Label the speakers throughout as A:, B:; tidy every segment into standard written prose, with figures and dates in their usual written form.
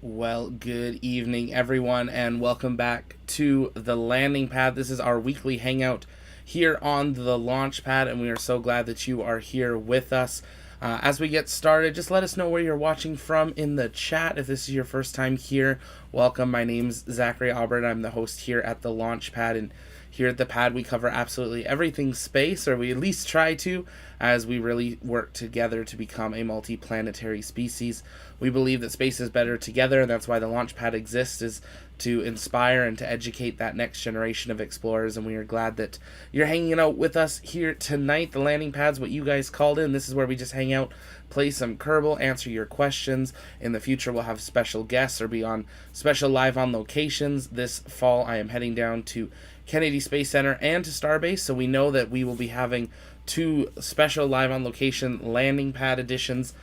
A: Well, good evening, everyone, and welcome back to the landing pad. This is our weekly hangout here on the launch pad, and we are so glad that you are here with us. As we get started, just let us know where you're watching from in the chat. If this is your first time here, welcome. My name's Zachary Aubert. I'm the host here at the launch pad, and here at the pad we cover absolutely everything space, or we at least try to, as we really work together to become a multi-planetary species. We believe that space is better together, and that's why the launch pad exists, is to inspire and to educate that next generation of explorers, and we are glad that you're hanging out with us here tonight. The landing pad's what you guys called in. This is where we just hang out, play some Kerbal, answer your questions. In the future, we'll have special guests or be on special live on locations. This fall, I am heading down to Kennedy Space Center and to Starbase, so we know that we will be having two special live on location landing pad editions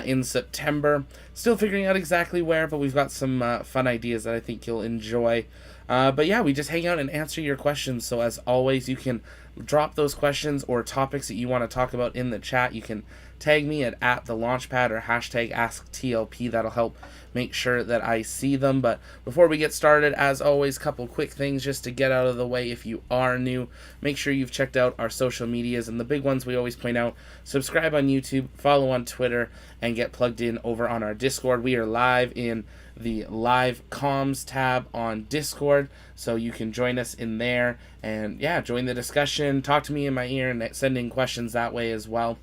A: in September. Still figuring out exactly where, but we've got some fun ideas that I think you'll enjoy. But yeah, we just hang out and answer your questions. So as always, you can drop those questions or topics that you want to talk about in the chat. You can tag me at the launchpad or hashtag AskTLP. That'll help make sure that I see them. But before we get started, as always, couple quick things just to get out of the way. If you are new, make sure you've checked out our social medias, and the big ones we always point out: subscribe on YouTube, follow on Twitter, and get plugged in over on our Discord. We are live in the live comms tab on Discord, so you can join us in there and yeah, join the discussion, talk to me in my ear, and send in questions that way as well.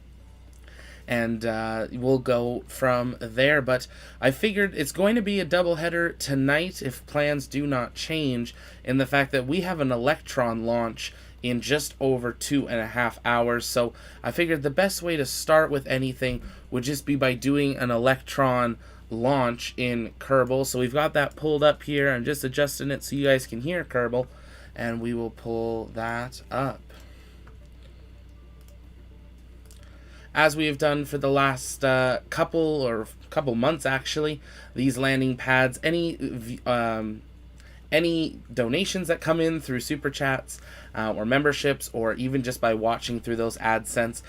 A: And we'll go from there. But I figured it's going to be a doubleheader tonight if plans do not change, in the fact that we have an Electron launch in just over 2.5 hours. So I figured the best way to start with anything would just be by doing an Electron launch in Kerbal. So we've got that pulled up here. I'm just adjusting it so you guys can hear Kerbal, and we will pull that up. As we have done for the last couple months, actually, these landing pads, any donations that come in through super chats or memberships, or even just by watching through those AdSense,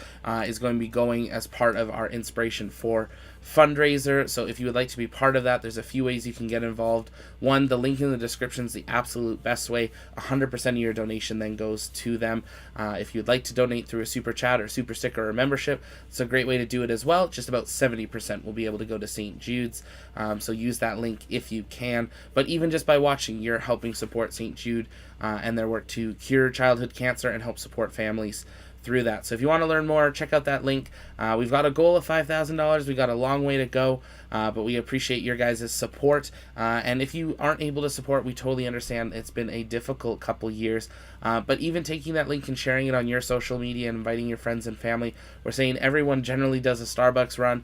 A: is going to be going as part of our Inspiration 4 fundraiser. So if you would like to be part of that, there's a few ways you can get involved. One, the link in the description is the absolute best way. 100% of your donation then goes to them. If you'd like to donate through a super chat or super sticker or membership, it's a great way to do it as well. Just about 70% will be able to go to St. Jude's. So use that link if you can. But even just by watching, you're helping support St. Jude and their work to cure childhood cancer and help support families through that. So if you want to learn more, check out that link. We've got a goal of $5,000. We've got a long way to go, but we appreciate your guys' support. And if you aren't able to support, we totally understand. It's been a difficult couple years. But even taking that link and sharing it on your social media and inviting your friends and family, we're saying everyone generally does a Starbucks run.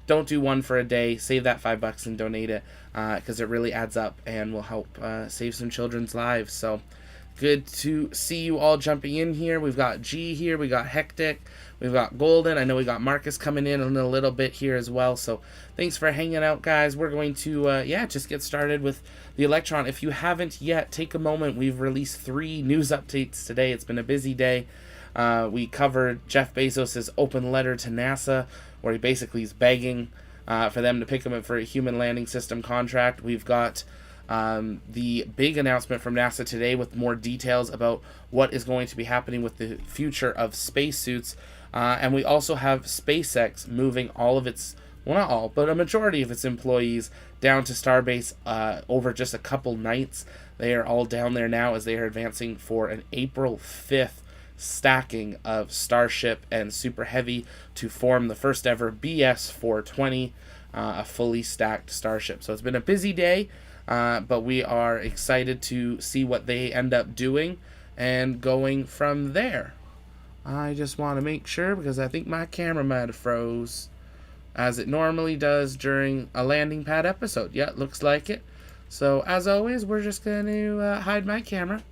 A: Don't do one for a day. Save that $5 and donate it, because it really adds up and will help save some children's lives. So good to see you all jumping in here. We've got G here, we got Hectic, we've got Golden. I know we got Marcus coming in a little bit here as well. So thanks for hanging out, guys. We're going to just get started with the Electron. If you haven't yet, take a moment. We've released 3 news updates today. It's been a busy day. We covered Jeff Bezos' open letter to NASA, where he basically is begging for them to pick him up for a human landing system contract. We've got the big announcement from NASA today with more details about what is going to be happening with the future of spacesuits. And we also have SpaceX moving all of its, well, not all, but a majority of its employees down to Starbase over just a couple nights. They are all down there now as they are advancing for an April 5th stacking of Starship and Super Heavy to form the first ever BS-420, a fully stacked Starship. So it's been a busy day. But we are excited to see what they end up doing and going from there. I just want to make sure, because I think my camera might have froze, as it normally does during a landing pad episode. Yeah, it looks like it. So as always, we're just going to hide my camera.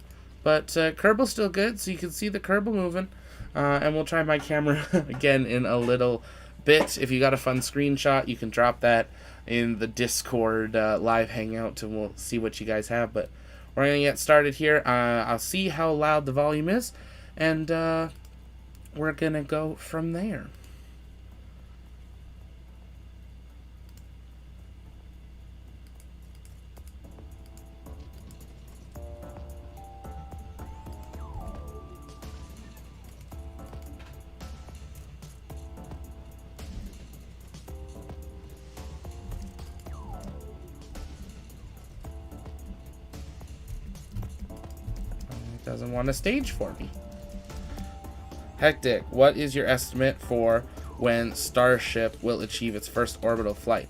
A: But Kerbal's still good, so you can see the Kerbal moving. And we'll try my camera again in a little bit. If you got a fun screenshot, you can drop that in the Discord live hangout, and we'll see what you guys have. But we're going to get started here. I'll see how loud the volume is, and we're going to go from there. doesn't want a stage for me. Hectic, what is your estimate for when Starship will achieve its first orbital flight?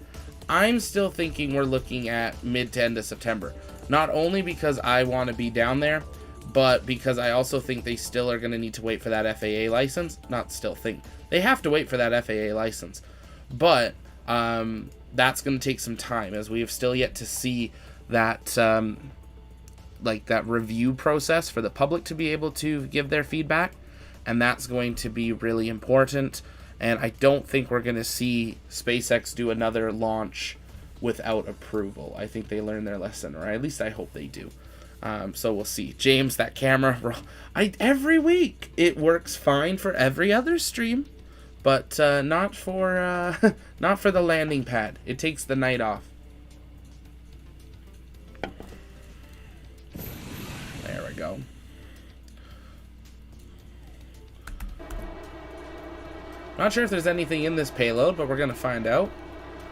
A: I'm still thinking we're looking at mid to end of September. Not only because I want to be down there, but because I also think they still are going to need to wait for that FAA license. Not still think. They have to wait for that FAA license. But that's going to take some time, as we have still yet to see that that review process for the public to be able to give their feedback. And that's going to be really important. And I don't think we're going to see SpaceX do another launch without approval. I think they learned their lesson, or at least I hope they do. So we'll see. James, that camera, every week it works fine for every other stream, but not for not for the landing pad. It takes the night off. There we go. Not sure if there's anything in this payload, but we're gonna find out.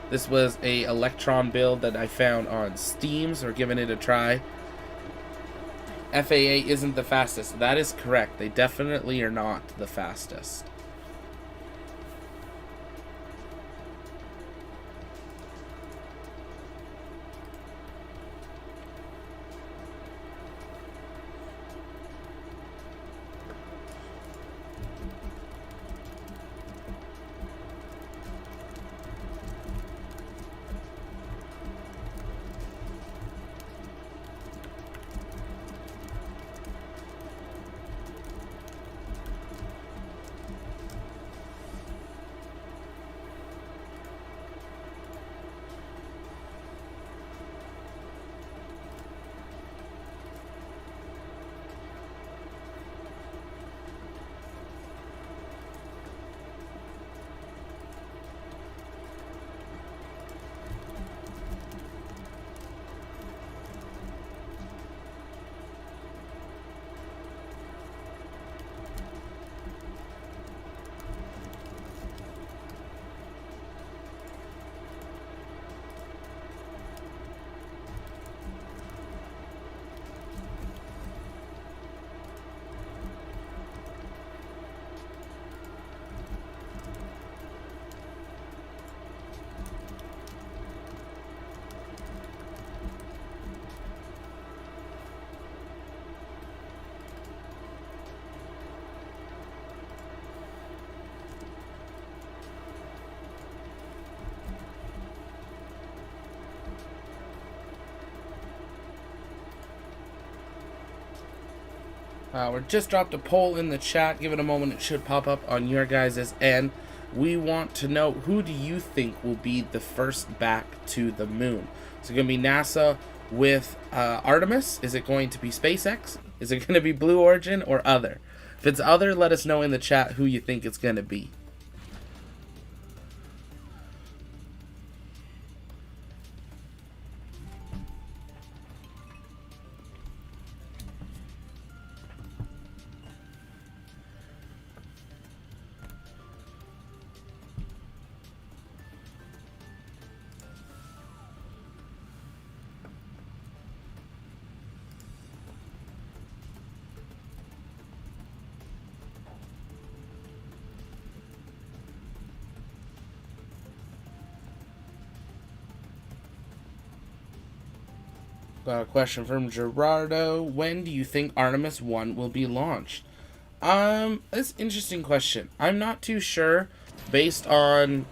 A: This was a Electron build that I found on Steam, so we're giving it a try. FAA isn't the fastest. That is correct. They definitely are not the fastest. We're just dropped a poll in the chat. Give it a moment. It should pop up on your guys' end. We want to know, who do you think will be the first back to the moon? Is it going to be NASA with Artemis? Is it going to be SpaceX? Is it going to be Blue Origin or other? If it's other, let us know in the chat who you think it's going to be. Got a question from Gerardo. When do you think Artemis 1 will be launched? That's an interesting question. I'm not too sure based on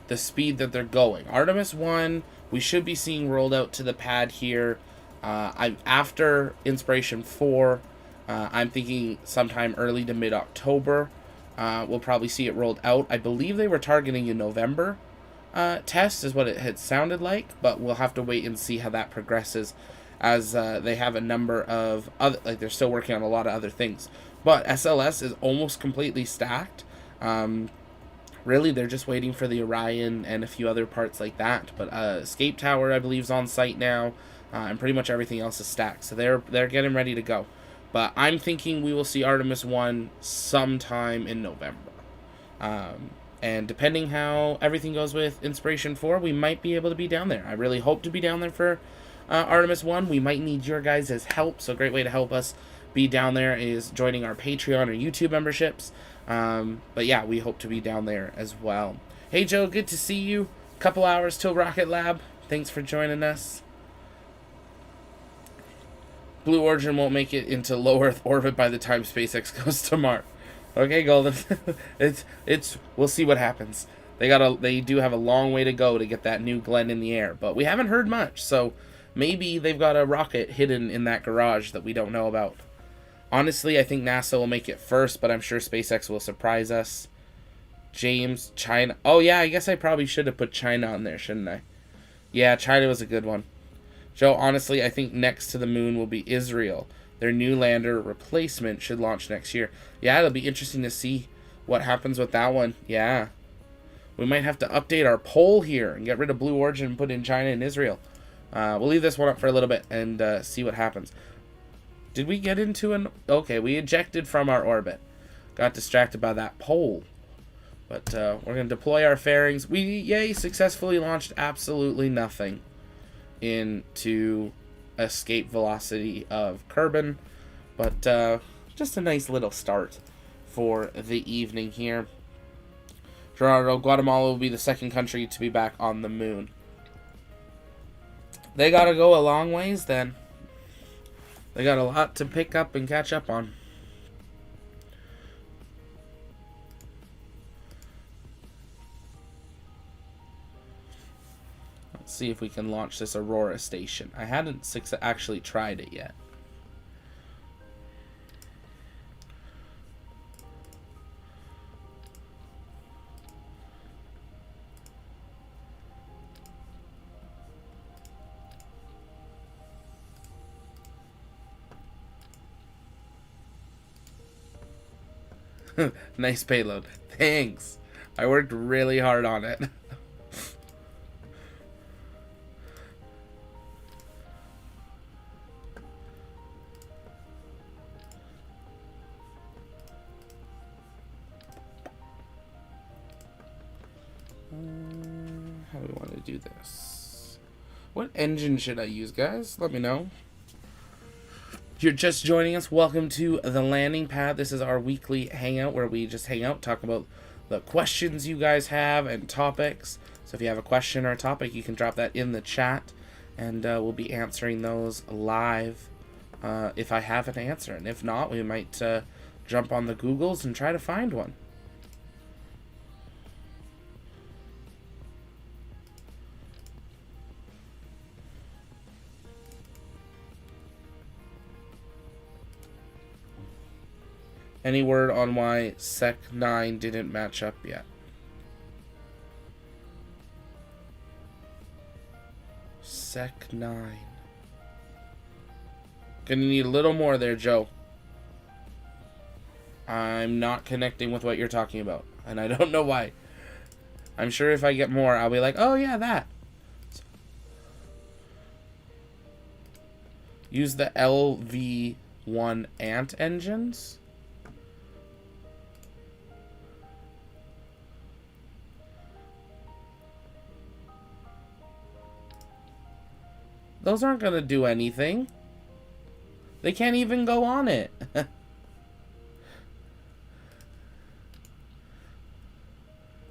A: the speed that they're going. Artemis 1, we should be seeing rolled out to the pad here after Inspiration 4. I'm thinking sometime early to mid-October. We'll probably see it rolled out. I believe they were targeting a November test is what it had sounded like, but we'll have to wait and see how that progresses, as they have a number of other, they're still working on a lot of other things. But SLS is almost completely stacked. Really, they're just waiting for the Orion and a few other parts like that. But Escape Tower, I believe, is on site now, and pretty much everything else is stacked. So they're getting ready to go. But I'm thinking we will see Artemis 1 sometime in November. And depending how everything goes with Inspiration 4, we might be able to be down there. I really hope to be down there for Artemis 1. We might need your guys' help, so a great way to help us be down there is joining our Patreon or YouTube memberships. But yeah, we hope to be down there as well. Hey Joe, good to see you. Couple hours till Rocket Lab. Thanks for joining us. Blue Origin won't make it into low Earth orbit by the time SpaceX goes to Mars. Okay, Golden. We'll see what happens. They do have a long way to go to get that new Glenn in the air, but we haven't heard much, so maybe they've got a rocket hidden in that garage that we don't know about. Honestly, I think NASA will make it first, but I'm sure SpaceX will surprise us. James, China. Oh yeah, I guess I probably should have put China on there, shouldn't I? Yeah, China was a good one. Joe, honestly, I think next to the moon will be Israel. Their new lander replacement should launch next year. Yeah, it'll be interesting to see what happens with that one. Yeah. We might have to update our poll here and get rid of Blue Origin and put in China and Israel. We'll leave this one up for a little bit and see what happens. Did we get into an... Okay, we ejected from our orbit. Got distracted by that poll. But we're going to deploy our fairings. Yay, successfully launched absolutely nothing into escape velocity of Kerbin. But just a nice little start for the evening here. Gerardo, Guatemala will be the second country to be back on the moon. They gotta go a long ways then. They got a lot to pick up and catch up on. Let's see if we can launch this Aurora station. I hadn't actually tried it yet. Nice payload. Thanks. I worked really hard on it. How do we want to do this? What engine should I use, guys? Let me know. If you're just joining us, welcome to the landing pad. This is our weekly hangout where we just hang out, talk about the questions you guys have and topics. So if you have a question or a topic, you can drop that in the chat, and we'll be answering those live if I have an answer. And if not, we might jump on the Googles and try to find one. Any word on why Sec 9 didn't match up yet? Sec 9. Gonna need a little more there, Joe. I'm not connecting with what you're talking about, and I don't know why. I'm sure if I get more, I'll be like, oh yeah, that. Use the LV1 Ant engines. Those aren't going to do anything. They can't even go on it.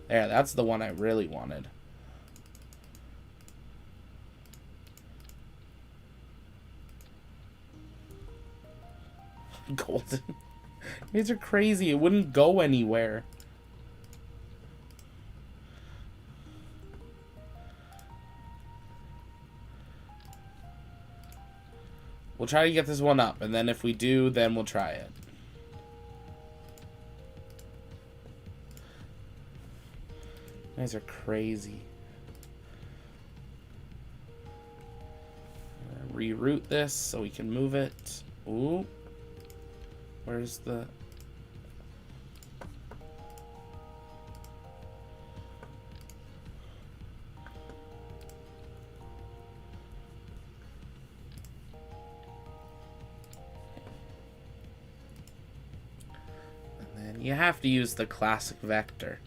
A: There, that's the one I really wanted. Golden. These are crazy. It wouldn't go anywhere. We'll try to get this one up, and then if we do, then we'll try it. You guys are crazy. Reroute this so we can move it. Ooh. Where's the... You have to use the classic vector.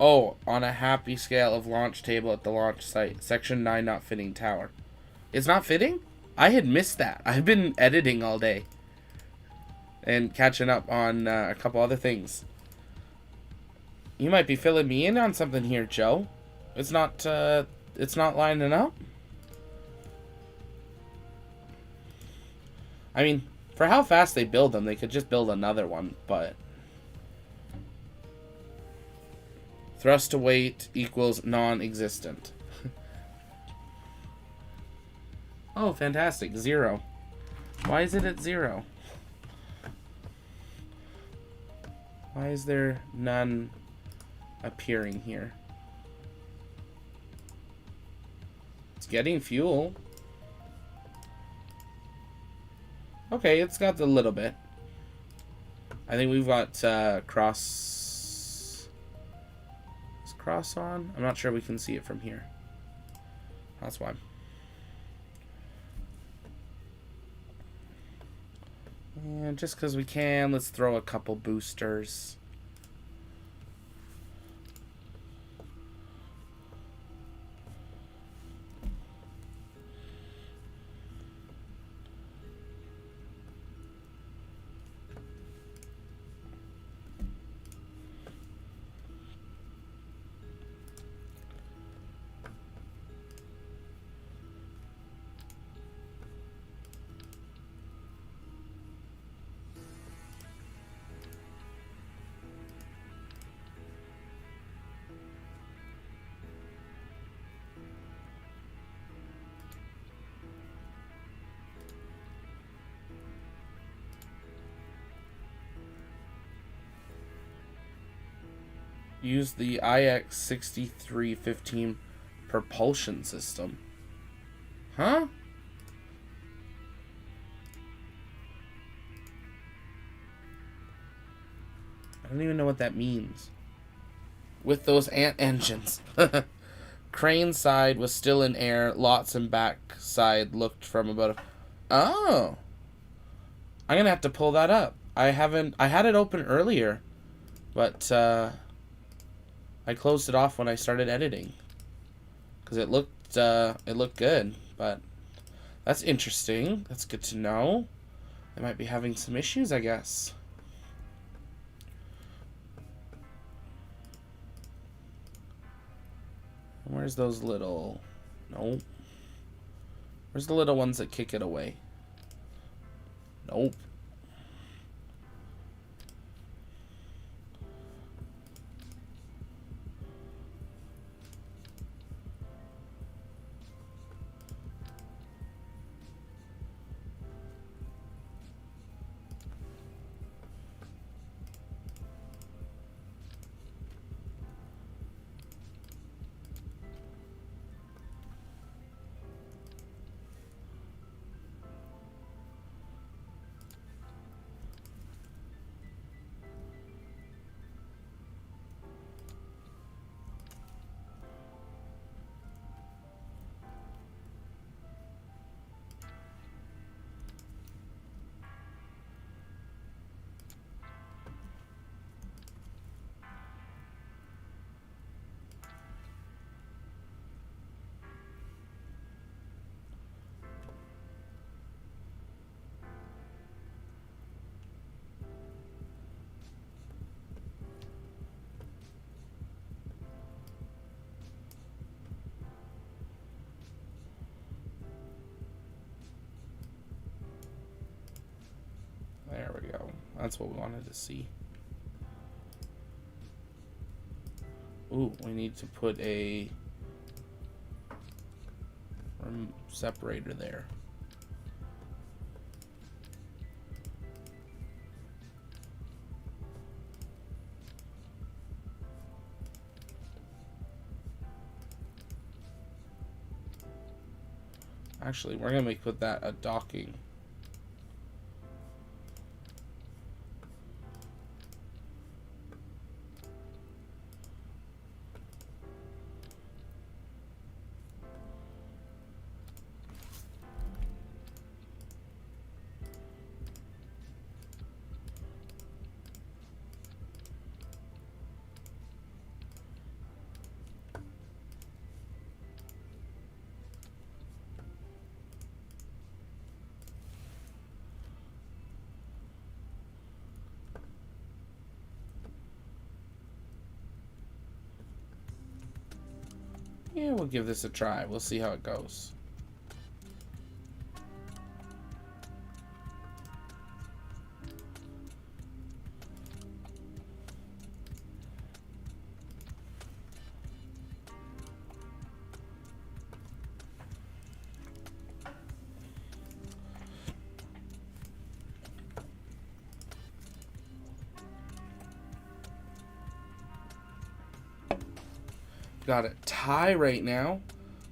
A: Oh, on a happy scale of launch table at the launch site. Section 9 not fitting tower. It's not fitting? I had missed that. I've been editing all day and catching up on a couple other things. You might be filling me in on something here, Joe. It's not lining up. I mean, for how fast they build them, they could just build another one, but thrust to weight equals non-existent. Oh, fantastic. 0. Why is it at 0? Why is there none appearing here? It's getting fuel. Okay, it's got a little bit. I think we've got cross... Is cross on? I'm not sure we can see it from here. That's why. And just because we can, let's throw a couple boosters. Use the IX6315 propulsion system. Huh? I don't even know what that means. With those ant engines. Crane side was still in air. Lots and back side looked from about a... Oh. I'm going to have to pull that up. I had it open earlier. But, I closed it off when I started editing. Because it looked good. But that's interesting. That's good to know. They might be having some issues, I guess. Where's those little... Nope. Where's the little ones that kick it away? Nope. There we go. That's what we wanted to see. Ooh, we need to put a separator there. Actually, we're gonna put that a docking. Yeah, we'll give this a try. We'll see how it goes. Got a tie right now.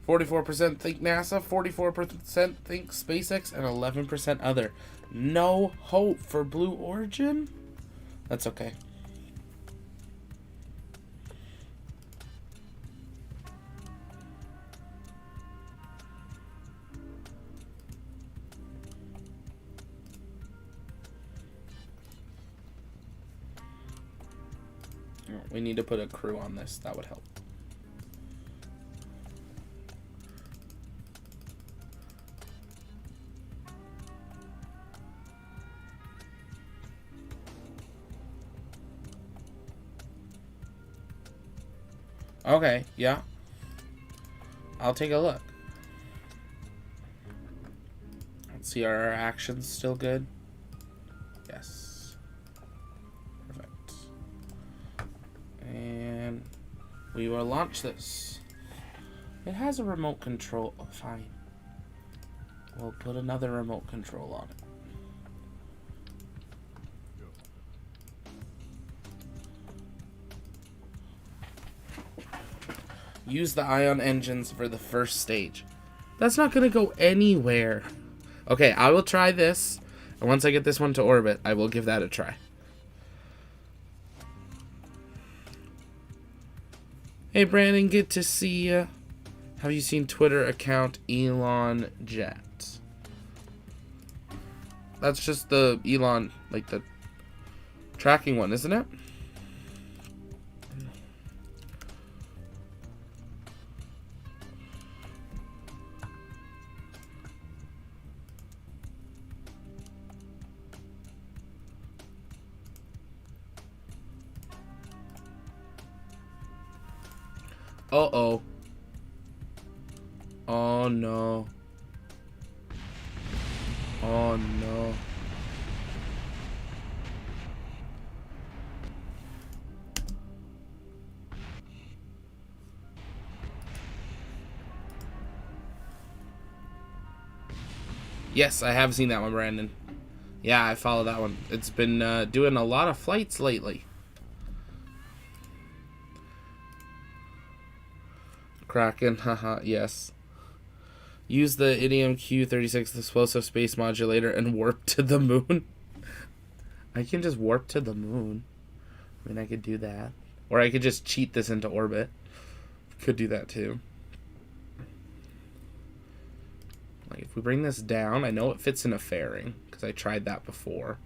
A: 44% think NASA, 44% think SpaceX, and 11% other. No hope for Blue Origin? That's okay. We need to put a crew on this. That would help. Okay, yeah. I'll take a look. Let's see, are our actions still good? Yes. Perfect. And we will launch this. It has a remote control. Oh, fine. We'll put another remote control on it. Use the ion engines for the first stage. That's not going to go anywhere. Okay, I will try this. And once I get this one to orbit, I will give that a try. Hey, Brandon, good to see you. Have you seen Twitter account Elon Jet? That's just the Elon, like the tracking one, isn't it? Uh-oh. Oh, no. Oh, no. Yes, I have seen that one, Brandon. Yeah, I follow that one. It's been doing a lot of flights lately. Kraken, haha, yes. Use the idiom Q36 explosive space modulator and warp to the moon. I can just warp to the moon. I mean, I could do that. Or I could just cheat this into orbit. Could do that too. Like, if we bring this down, I know it fits in a fairing, because I tried that before.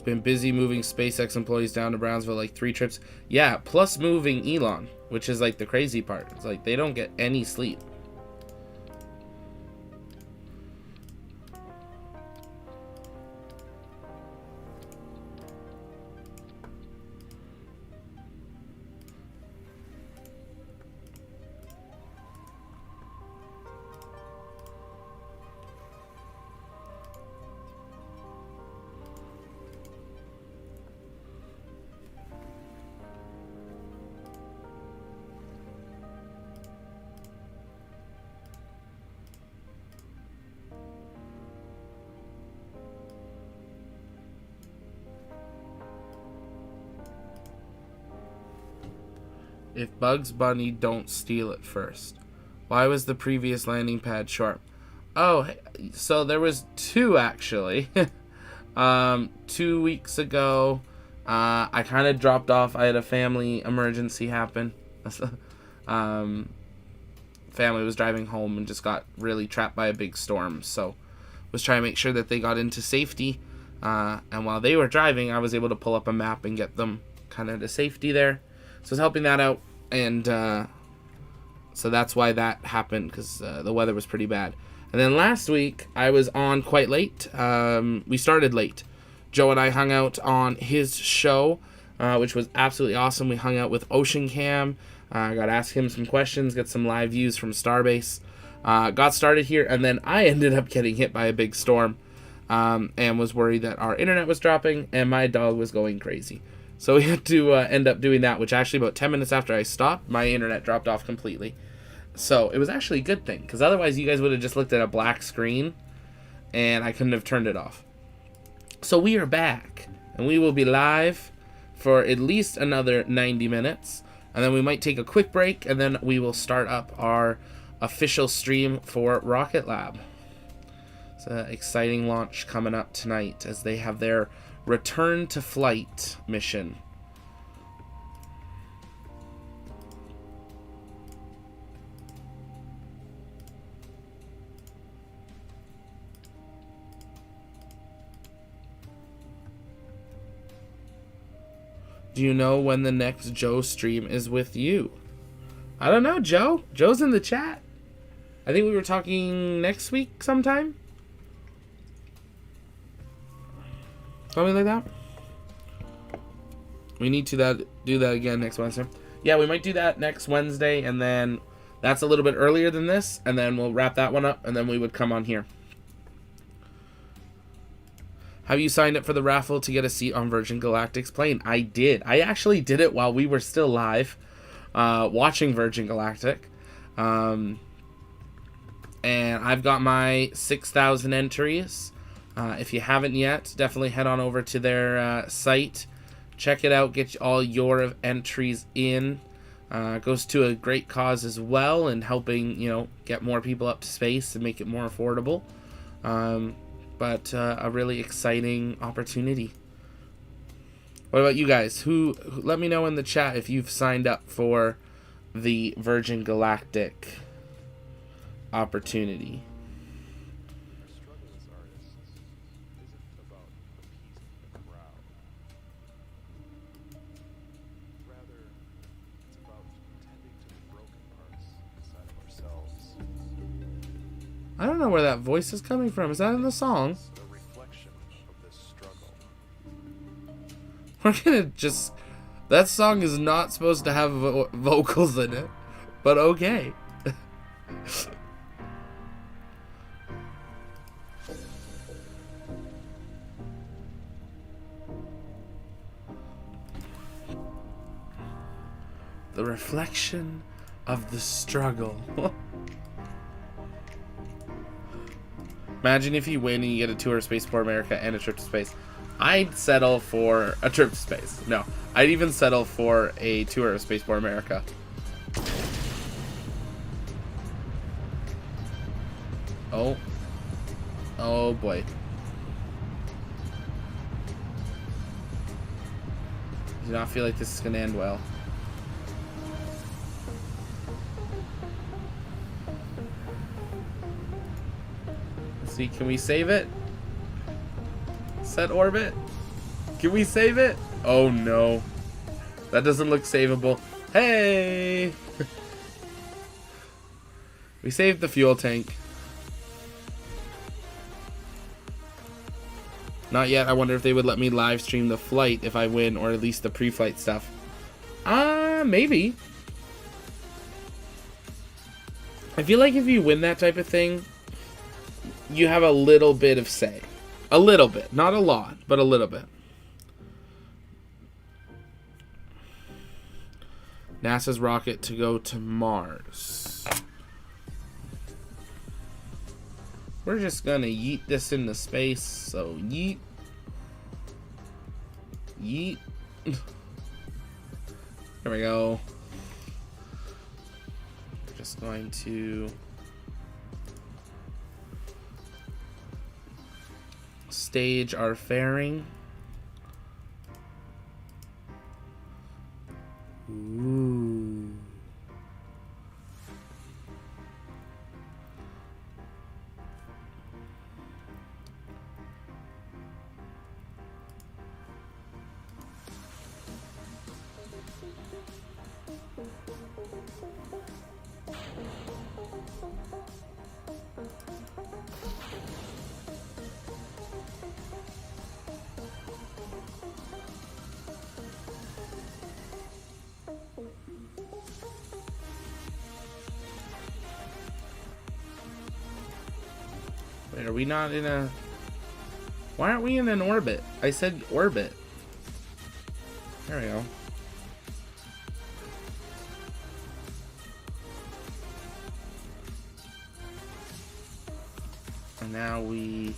A: Been busy moving SpaceX employees down to Brownsville, like 3 trips. Yeah, plus moving Elon, which is like the crazy part. It's like they don't get any sleep. If Bugs Bunny don't steal it first. Why was the previous landing pad sharp? Oh, so there was 2 actually. 2 weeks ago, I kind of dropped off. I had a family emergency happen. Family was driving home and just got really trapped by a big storm. So was trying to make sure that they got into safety. And while they were driving, I was able to pull up a map and get them kind of to safety there. So I was helping that out, and so that's why that happened, because the weather was pretty bad. And then last week, I was on quite late. We started late. Joe and I hung out on his show, which was absolutely awesome. We hung out with Ocean Cam. I got to ask him some questions, get some live views from Starbase. Got started here, and then I ended up getting hit by a big storm and was worried that our internet was dropping and my dog was going crazy. So we had to end up doing that, which actually about 10 minutes after I stopped, my internet dropped off completely. So it was actually a good thing, because otherwise you guys would have just looked at a black screen and I couldn't have turned it off. So we are back, and we will be live for at least another 90 minutes, and then we might take a quick break, and then we will start up our official stream for Rocket Lab. It's an exciting launch coming up tonight as they have their return to flight mission. Do you know when the next Joe stream is with you? I don't know, Joe. Joe's in the chat. I think we were talking next week sometime. Something like that. We need to do that again next Wednesday. Yeah, we might do that next Wednesday, and then that's a little bit earlier than this, and then we'll wrap that one up, and then we would come on here. Have you signed up for the raffle to get a seat on Virgin Galactic's plane? I did. I actually did it while we were still live, watching Virgin Galactic. And I've got my 6,000 entries. If you haven't yet, definitely head on over to their site. Check it out. Get all your entries in. It goes to a great cause as well, and helping, get more people up to space and make it more affordable. But a really exciting opportunity. What about you guys? Who let me know in the chat if you've signed up for the Virgin Galactic opportunity. I don't know where that voice is coming from. Is that in the song? We're gonna just... That song is not supposed to have vocals in it. But okay. The reflection of the struggle. Imagine if you win and you get a tour of Spaceport America and a trip to space. I'd settle for a trip to space. No, I'd even settle for a tour of Spaceport America. Oh boy. Do not feel like this is gonna end well. See, can we save it? Set orbit? Can we save it? Oh no. That doesn't look savable. Hey! We saved the fuel tank. Not yet. I wonder if they would let me live stream the flight if I win, or at least the pre-flight stuff. Maybe. I feel like if you win that type of thing, you have a little bit of say. A little bit. Not a lot, but a little bit. NASA's rocket to go to Mars. We're just gonna yeet this into space. So yeet. Yeet. There we go. Just going to stage our fairing. Ooh. Are we not in a... Why aren't we in an orbit? I said orbit. There we go. And now we...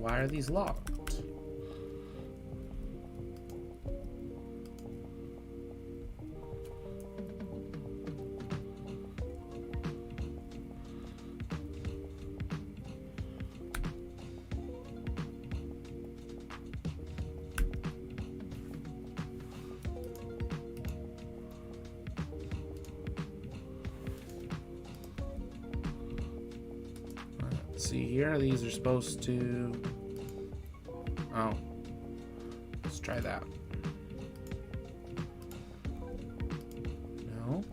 A: why are these locked? Let's see here, these are supposed to... Oh, let's try that. No.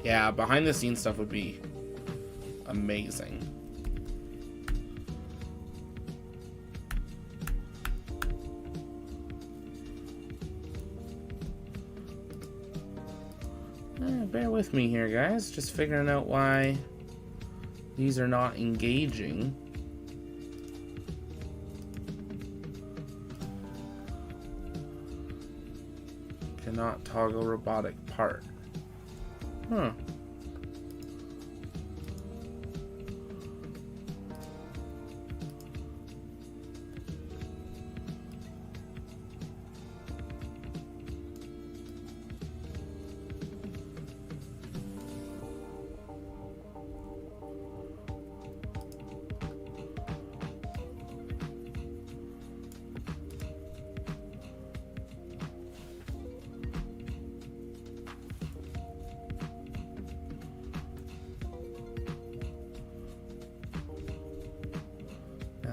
A: Yeah, behind the scenes stuff would be amazing. Bear with me here, guys. Just figuring out why these are not engaging. Cannot toggle robotic part. Huh.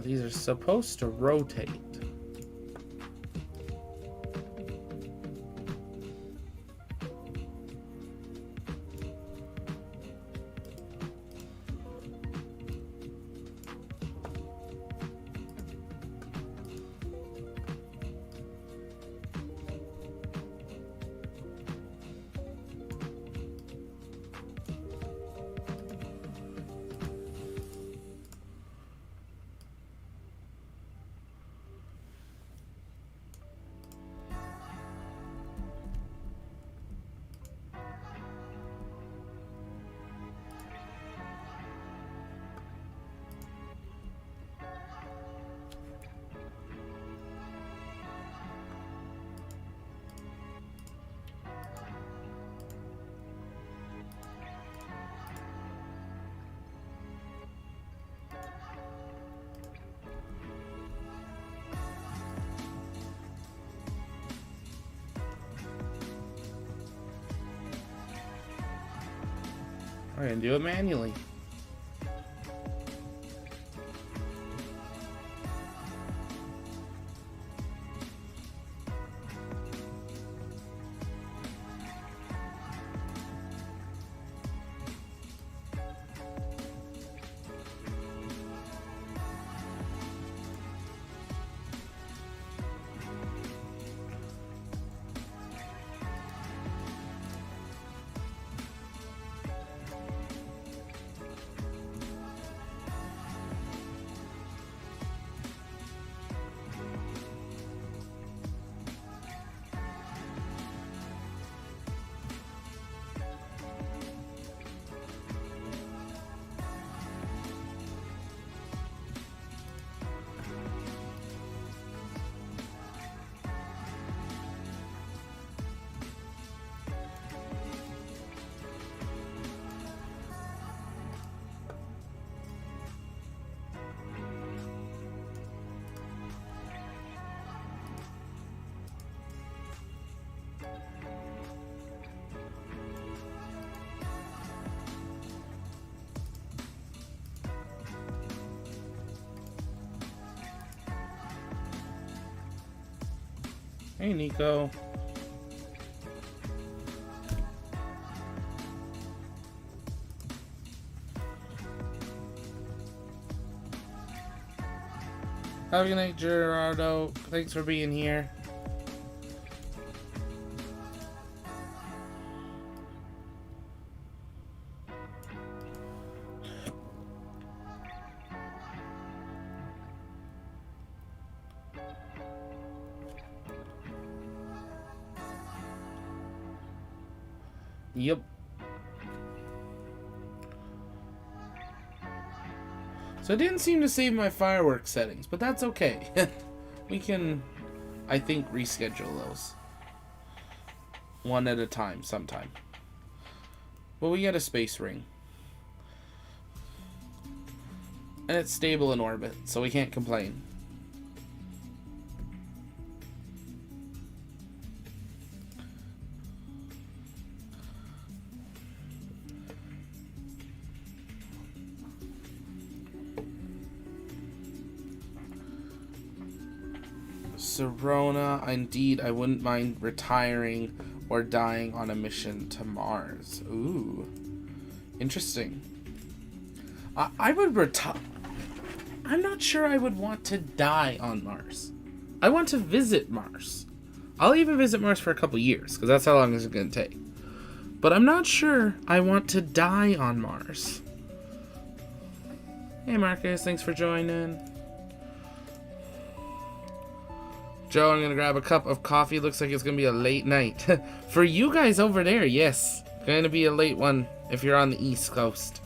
A: These are supposed to rotate. I'm gonna do it manually. Hey, Nico. Have a good night, Gerardo. Thanks for being here. Yep. So it didn't seem to save my fireworks settings, but that's okay. We can, I think, reschedule those. One at a time sometime. Well, we get a space ring. And it's stable in orbit, so we can't complain. Serona, indeed, I wouldn't mind retiring or dying on a mission to Mars. Ooh. Interesting. I would retire. I'm not sure I would want to die on Mars. I want to visit Mars. I'll even visit Mars for a couple years, because that's how long it's going to take. But I'm not sure I want to die on Mars. Hey Marcus, thanks for joining. Joe, I'm going to grab a cup of coffee. Looks like it's going to be a late night. For you guys over there, yes. Going to be a late one if you're on the East Coast.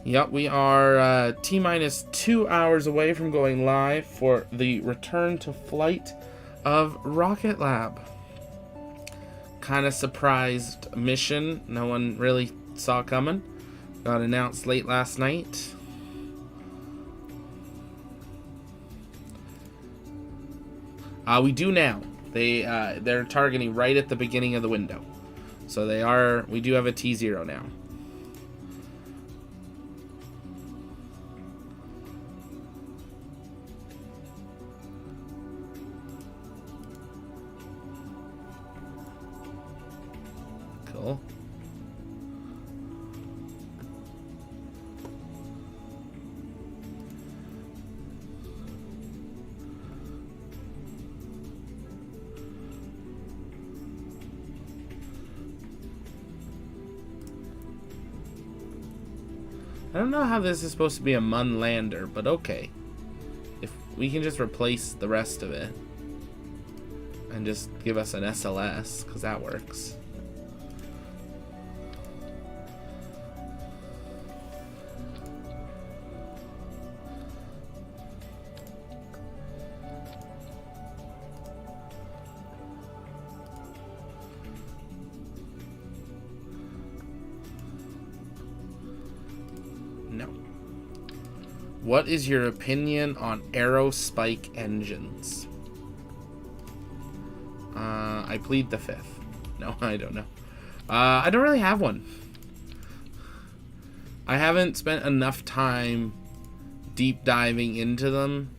A: Yep, we are T-minus 2 hours away from going live for the return to flight of Rocket Lab. Kind of surprised mission. No one really saw coming. Got announced late last night. We do now. They're targeting right at the beginning of the window. So we do have a T0 now. Cool. I don't know how this is supposed to be a Mun lander, but okay. If we can just replace the rest of it and just give us an SLS, because that works. What is your opinion on aerospike engines? I plead the fifth. No, I don't know. I don't really have one. I haven't spent enough time deep diving into them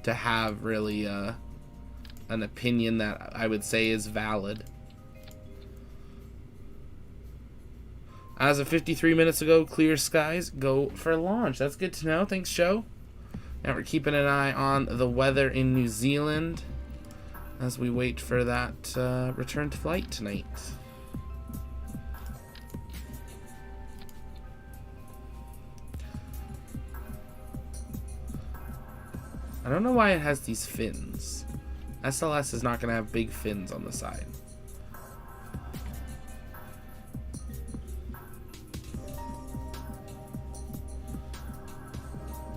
A: to have really an opinion that I would say is valid. As of 53 minutes ago, clear skies, go for launch. That's good to know. Thanks, Joe. Now we're keeping an eye on the weather in New Zealand as we wait for that return to flight tonight. I don't know why it has these fins. SLS is not going to have big fins on the side.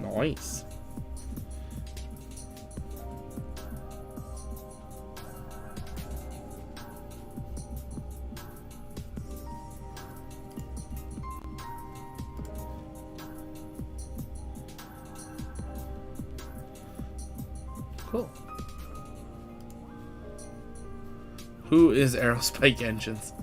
A: Nice. Cool. Who is Aerospike Engines?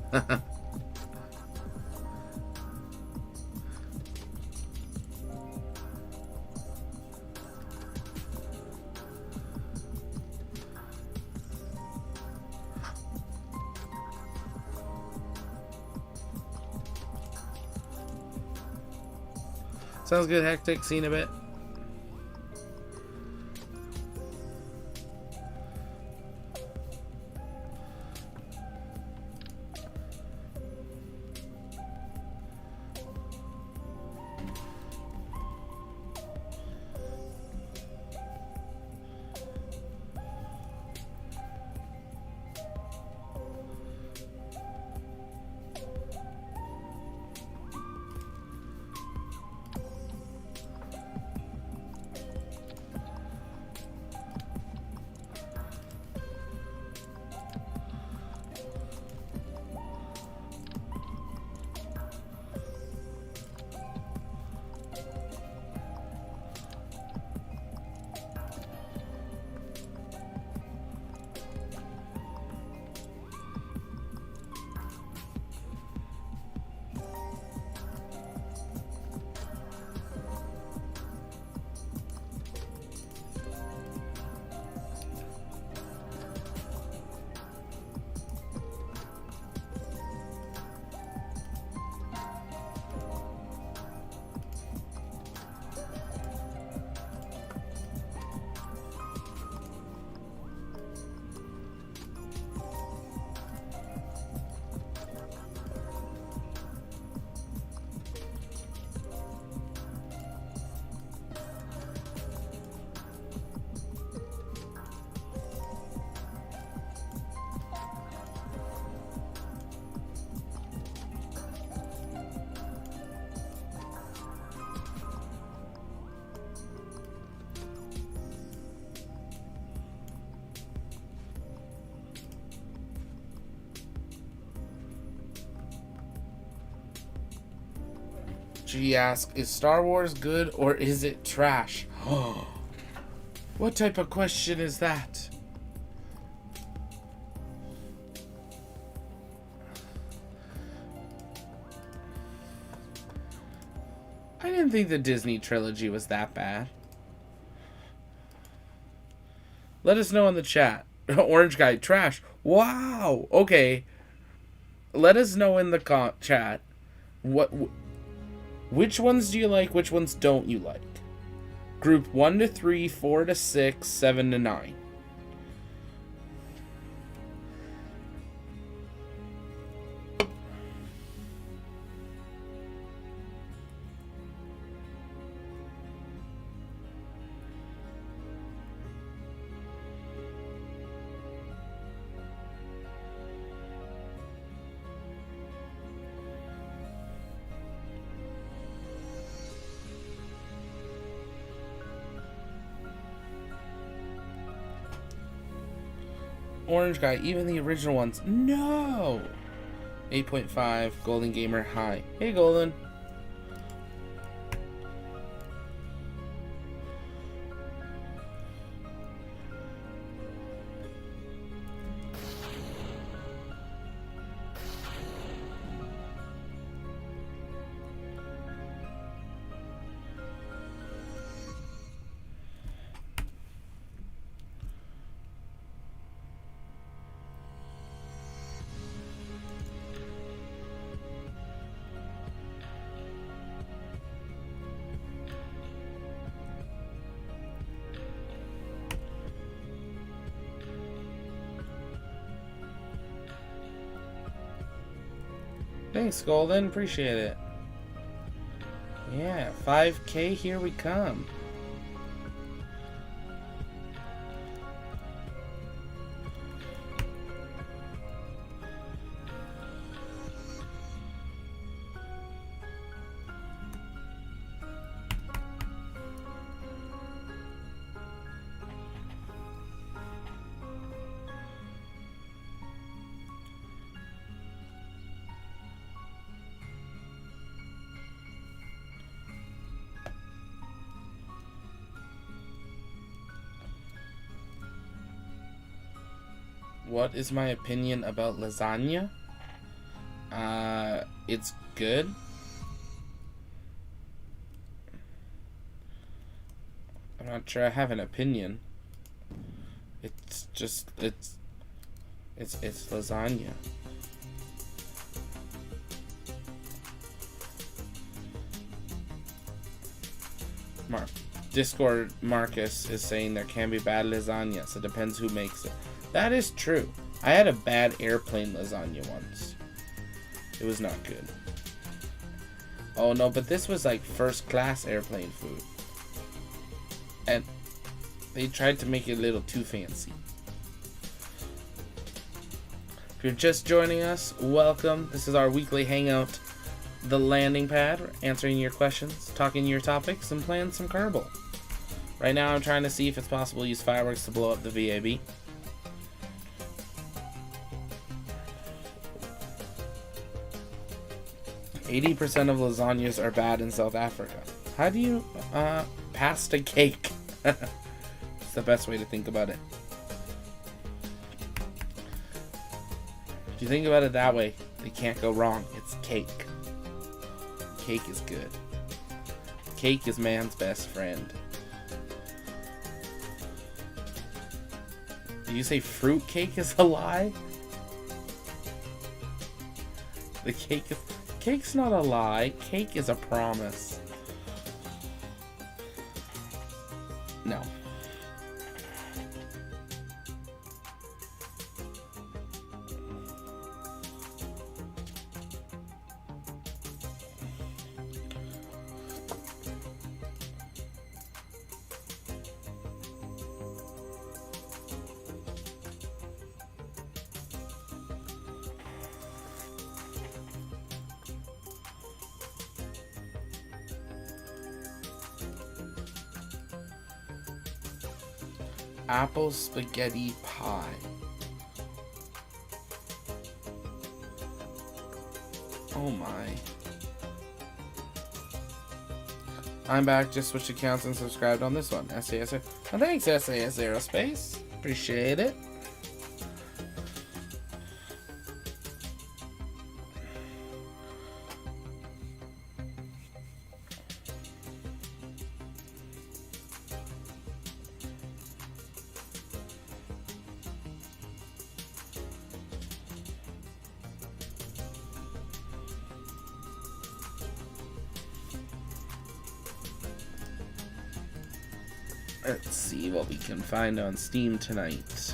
A: Sounds good, Hectic. See you in a bit. She asks, is Star Wars good or is it trash? What type of question is that? I didn't think the Disney trilogy was that bad. Let us know in the chat. Orange guy, trash. Wow. Okay. Let us know in the chat. Which ones do you like? Which ones don't you like? Group 1 to 3, 4 to 6, 7 to 9. Orange guy, even the original ones. No! 8.5, Golden Gamer, hi. Hey, Golden. Thanks, Golden. Appreciate it. Yeah, 5K, here we come. What is my opinion about lasagna? It's good. I'm not sure I have an opinion. It's just, it's lasagna. Discord Marcus is saying there can be bad lasagna, so it depends who makes it. That is true. I had a bad airplane lasagna once. It was not good. Oh no, but this was like first class airplane food. And they tried to make it a little too fancy. If you're just joining us, welcome. This is our weekly hangout, the landing pad, answering your questions, talking your topics, and playing some Kerbal. Right now I'm trying to see if it's possible to use fireworks to blow up the VAB. %80 of lasagnas are bad in South Africa. How do you pasta cake? It's the best way to think about it. If you think about it that way, they can't go wrong. It's cake. Cake is good. Cake is man's best friend. Did you say fruit cake is a lie? The cake's not a lie. Cake is a promise. No. Apple spaghetti pie. Oh my. I'm back, just switched accounts and subscribed on this one. SAS. Oh, thanks, SAS Aerospace. Appreciate it. Let's see what we can find on Steam tonight.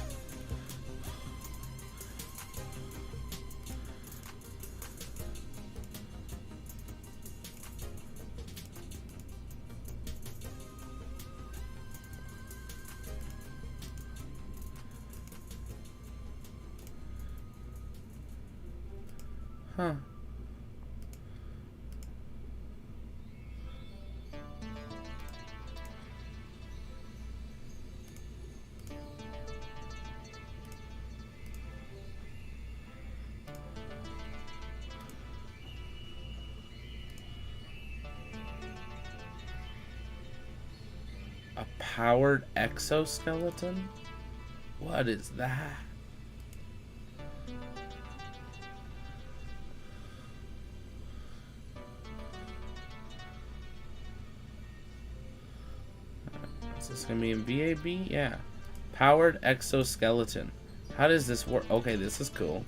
A: Huh. A powered exoskeleton? What is that? Is this gonna be in VAB? Yeah. Powered exoskeleton. How does this work? Okay, this is cool.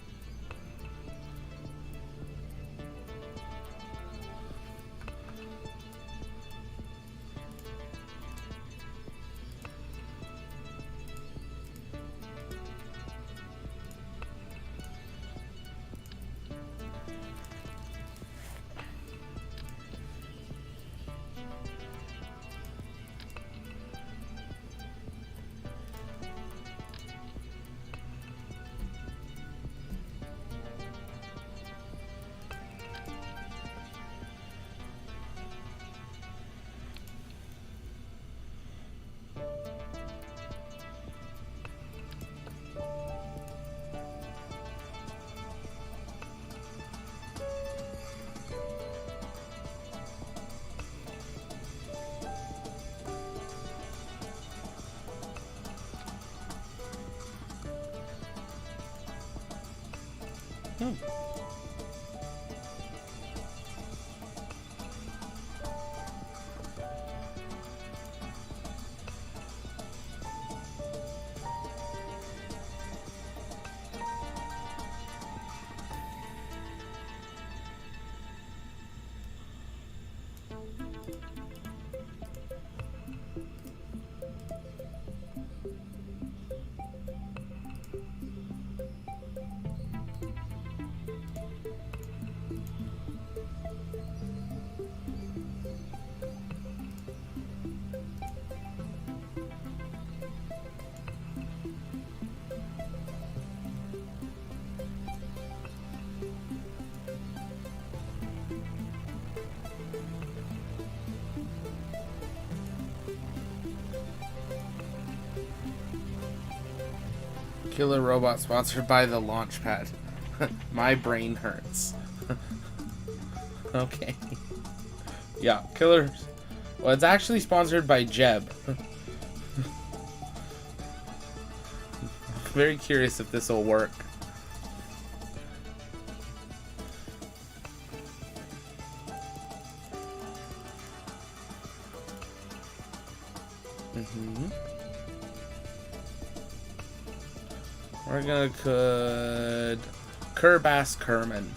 A: Hmm. Killer robot sponsored by the Launchpad. My brain hurts. Okay. Yeah, killer. Well, it's actually sponsored by Jeb. Very curious if this will work. We're gonna could Kerbal Kerman.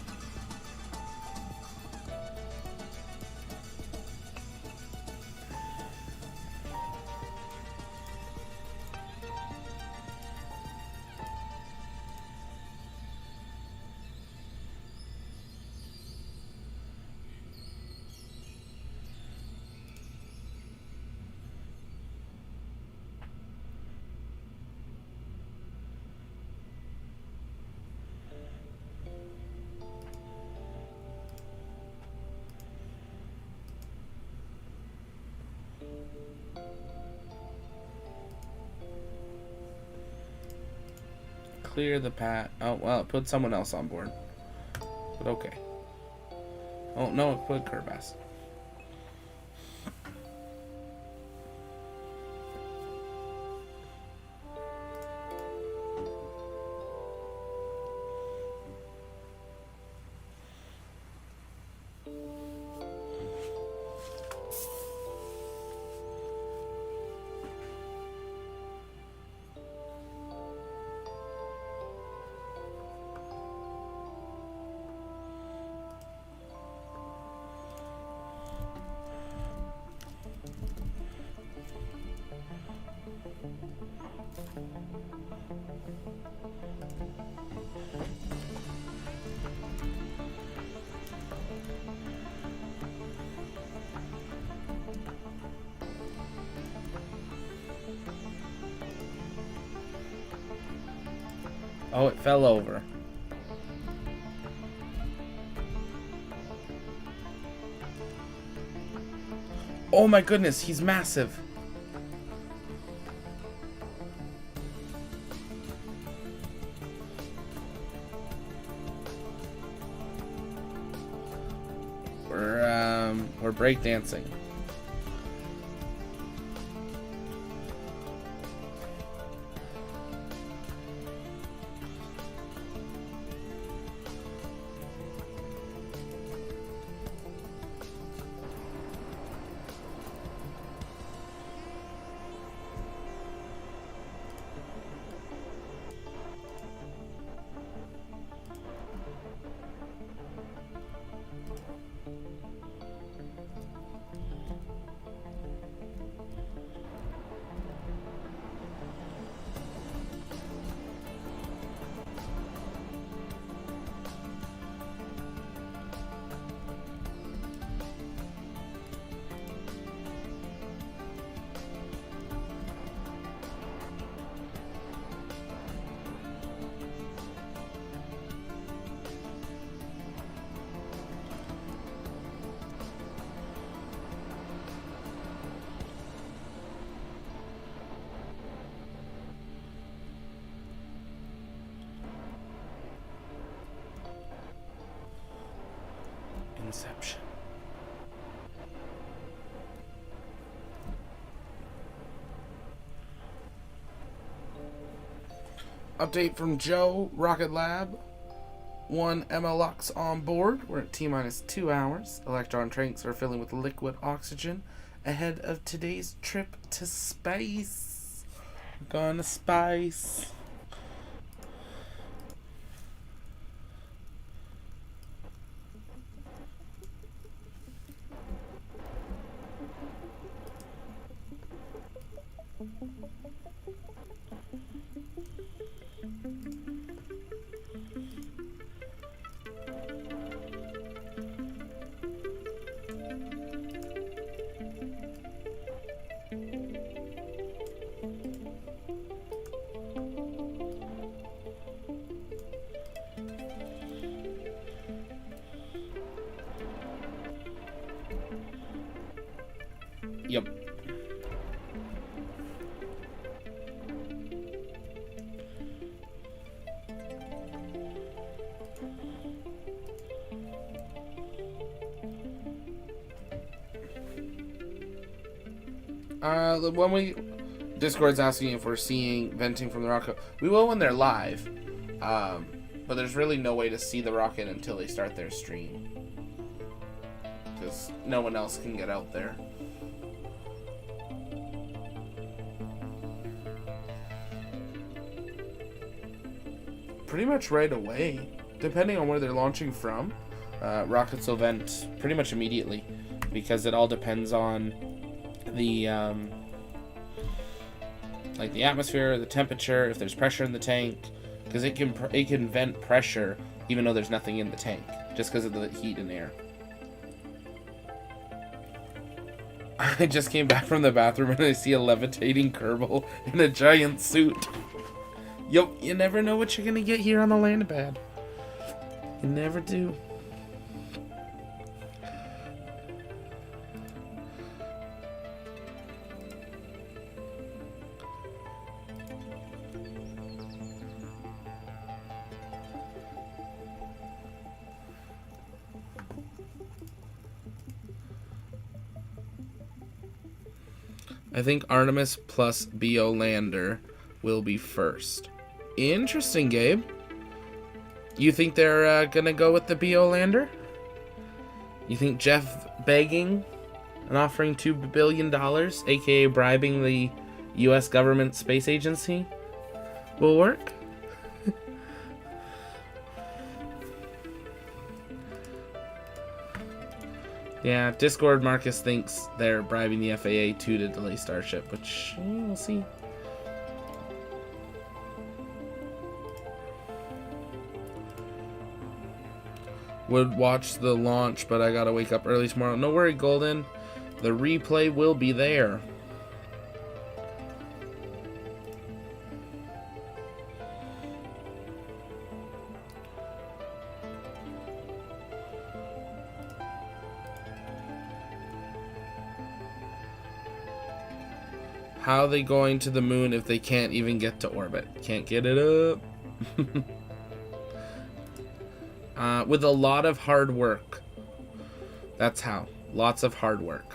A: Clear the path. Oh, well, it put someone else on board. But okay. Oh, no, it put Kerbal. Oh, it fell over. Oh my goodness, he's massive. We're breakdancing. Inception. Update from Joe, Rocket Lab. 1 MLOX on board. We're at T-minus 2 hours. Electron tanks are filling with liquid oxygen ahead of today's trip to space. We're going to space. Yep. When we Discord's asking if we're seeing venting from the rocket. We will when they're live, but there's really no way to see the rocket until they start their stream, because no one else can get out there. Pretty much right away, depending on where they're launching from. Rockets will vent pretty much immediately, because it all depends on the like the atmosphere, the temperature, if there's pressure in the tank, because it can vent pressure even though there's nothing in the tank, just because of the heat and air. I just came back from the bathroom and I see a levitating Kerbal in a giant suit. Yup, you never know what you're gonna get here on the land pad. You never do. I think Artemis plus BO Lander will be first. Interesting, Gabe. You think they're gonna go with the BO Lander? You think Jeff begging and offering $2 billion, aka bribing the US government space agency, will work? Yeah, Discord Marcus thinks they're bribing the FAA too to delay Starship, which we'll see. Would watch the launch, but I gotta wake up early tomorrow. No worry, Golden. The replay will be there. How are they going to the moon if they can't even get to orbit? Can't get it up. With a lot of hard work. That's how. Lots of hard work.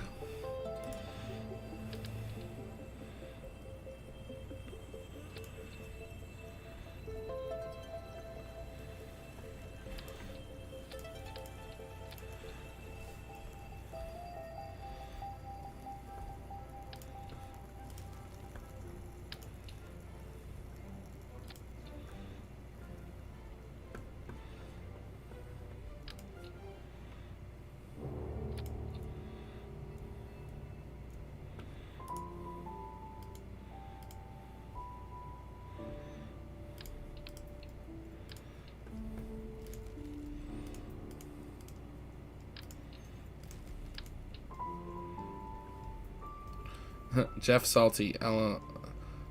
A: Jeff Salty.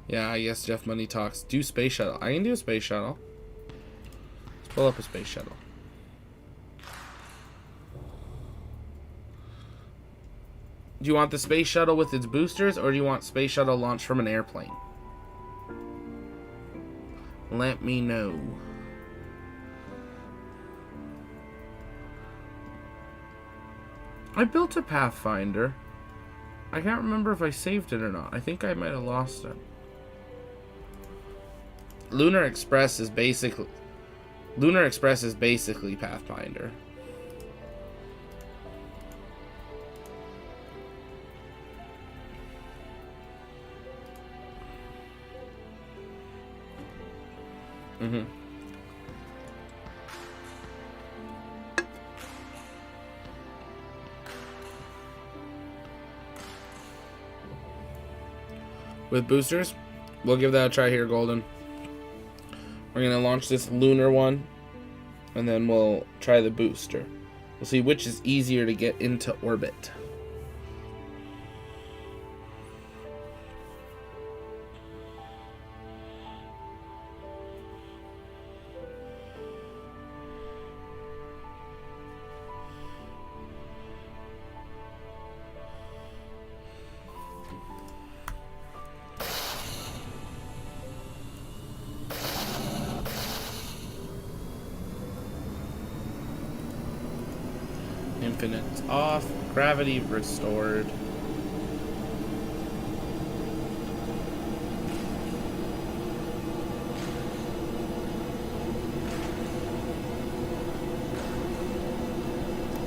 A: Yeah, I guess Jeff Money talks. Do space shuttle. I can do a space shuttle. Let's pull up a space shuttle. Do you want the space shuttle with its boosters, or do you want space shuttle launched from an airplane? Let me know. I built a Pathfinder. I can't remember if I saved it or not. I think I might have lost it. Lunar Express is basically Pathfinder. Mm-hmm. With boosters, we'll give that a try here, Golden. We're gonna launch this lunar one, and then we'll try the booster. We'll see which is easier to get into orbit. Infinite off. Gravity restored.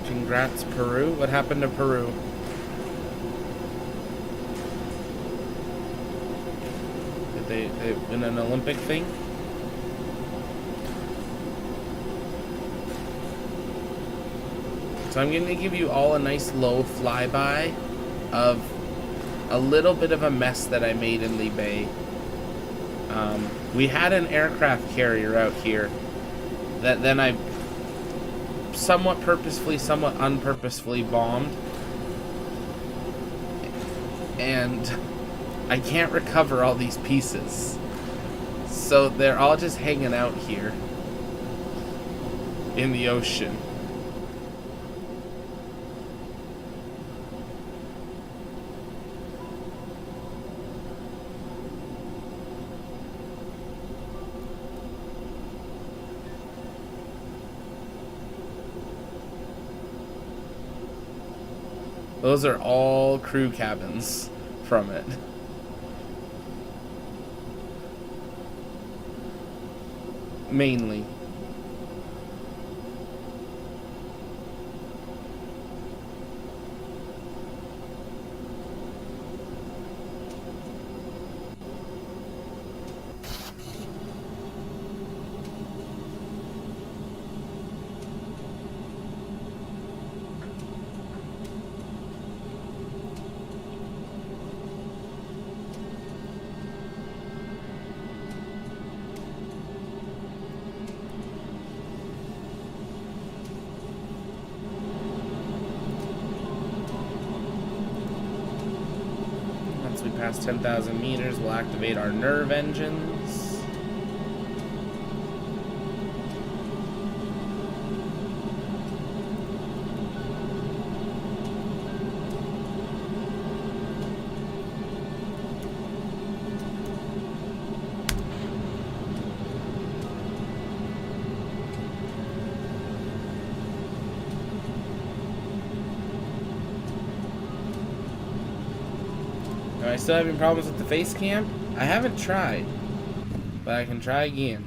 A: Congrats, Peru. What happened to Peru? Did they win an Olympic thing? So I'm going to give you all a nice low flyby of a little bit of a mess that I made in Libe. We had an aircraft carrier out here that then I somewhat purposefully, somewhat unpurposefully bombed. And I can't recover all these pieces. So they're all just hanging out here in the ocean. Those are all crew cabins from it. Mainly. Once we pass 10,000 meters, we'll activate our nerve engines. Am I still having problems with the face cam? I haven't tried, but I can try again.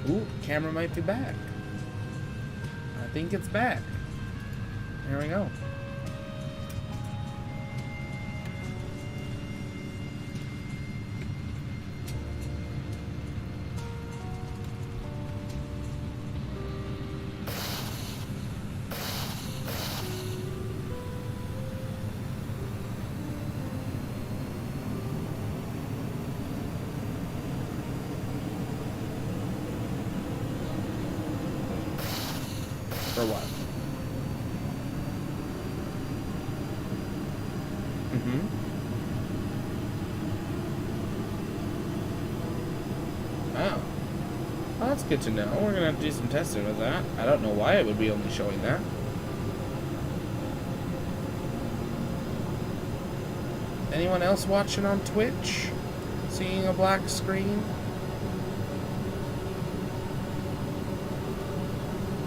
A: Ooh, camera might be back. I think it's back. There we go. For what? Oh. Well, that's good to know. We're gonna have to do some testing with that. I don't know why it would be only showing that. Anyone else watching on Twitch? Seeing a black screen?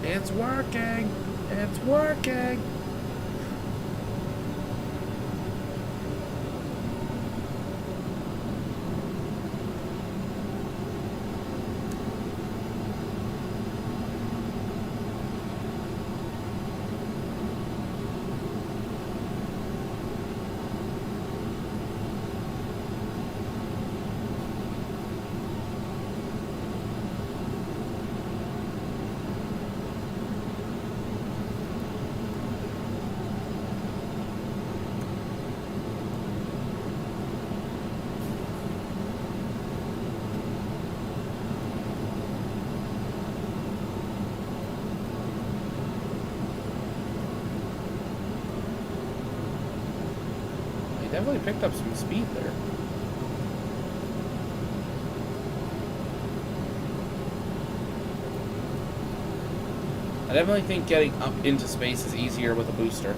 A: It's working! It's working! Definitely picked up some speed there. I definitely think getting up into space is easier with a booster.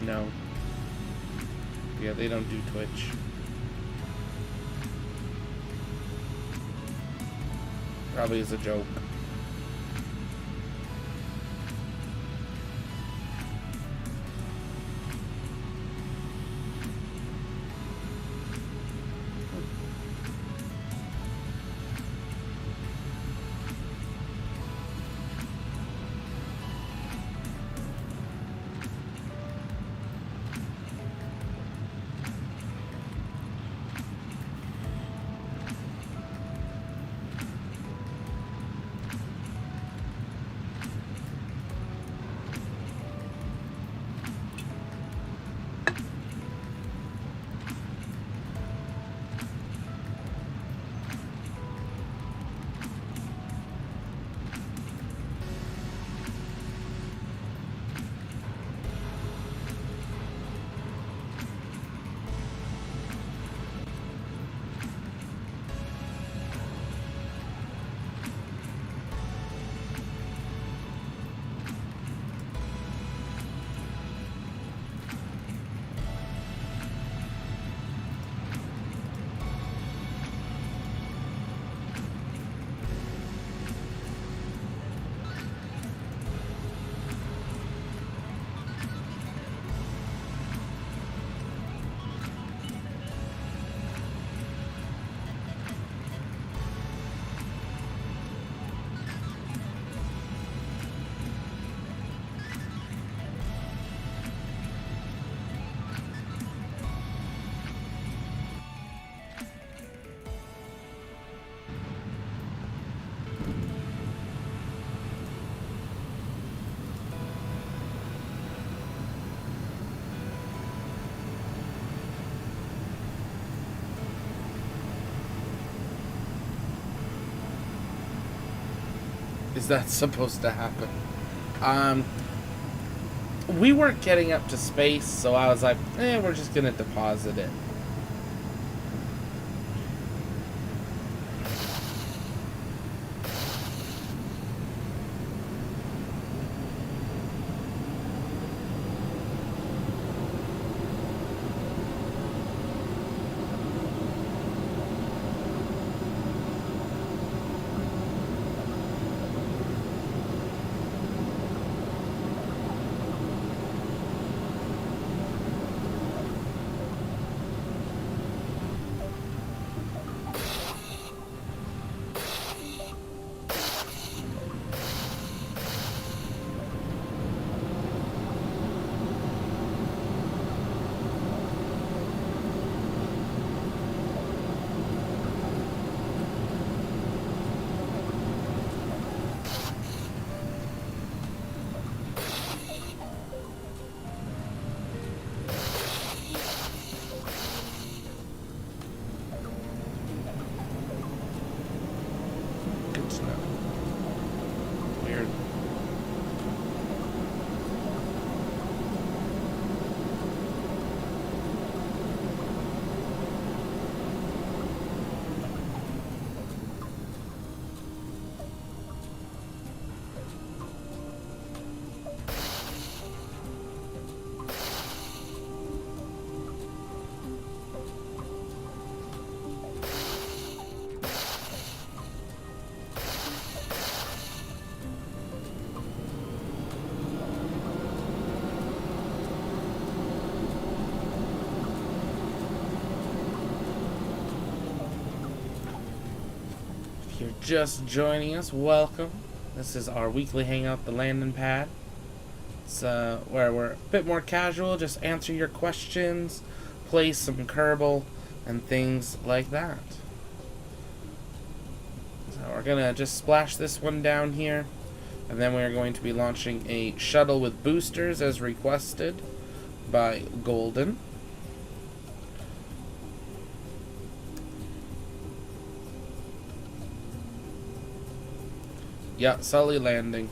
A: No. Yeah, they don't do Twitch. Probably is a joke. Is that supposed to happen? We weren't getting up to space, so I was like, we're just gonna deposit it. you're just joining us, welcome. This is our weekly hangout, the landing pad. It's where we're a bit more casual, just answer your questions, play some Kerbal, and things like that. So we're gonna just splash this one down here, and then we're going to be launching a shuttle with boosters as requested by Golden. Yeah, Sully landing.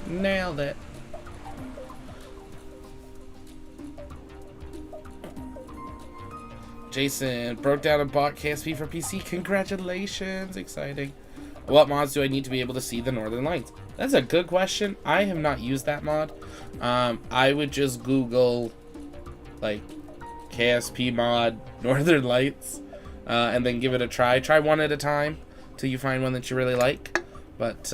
A: Nailed it. Jason broke down and bought KSP for PC. Congratulations. Exciting. What mods do I need to be able to see the Northern Lights? That's a good question. I have not used that mod. I would just Google like KSP mod Northern Lights and then give it a try. Try one at a time till you find one that you really like. But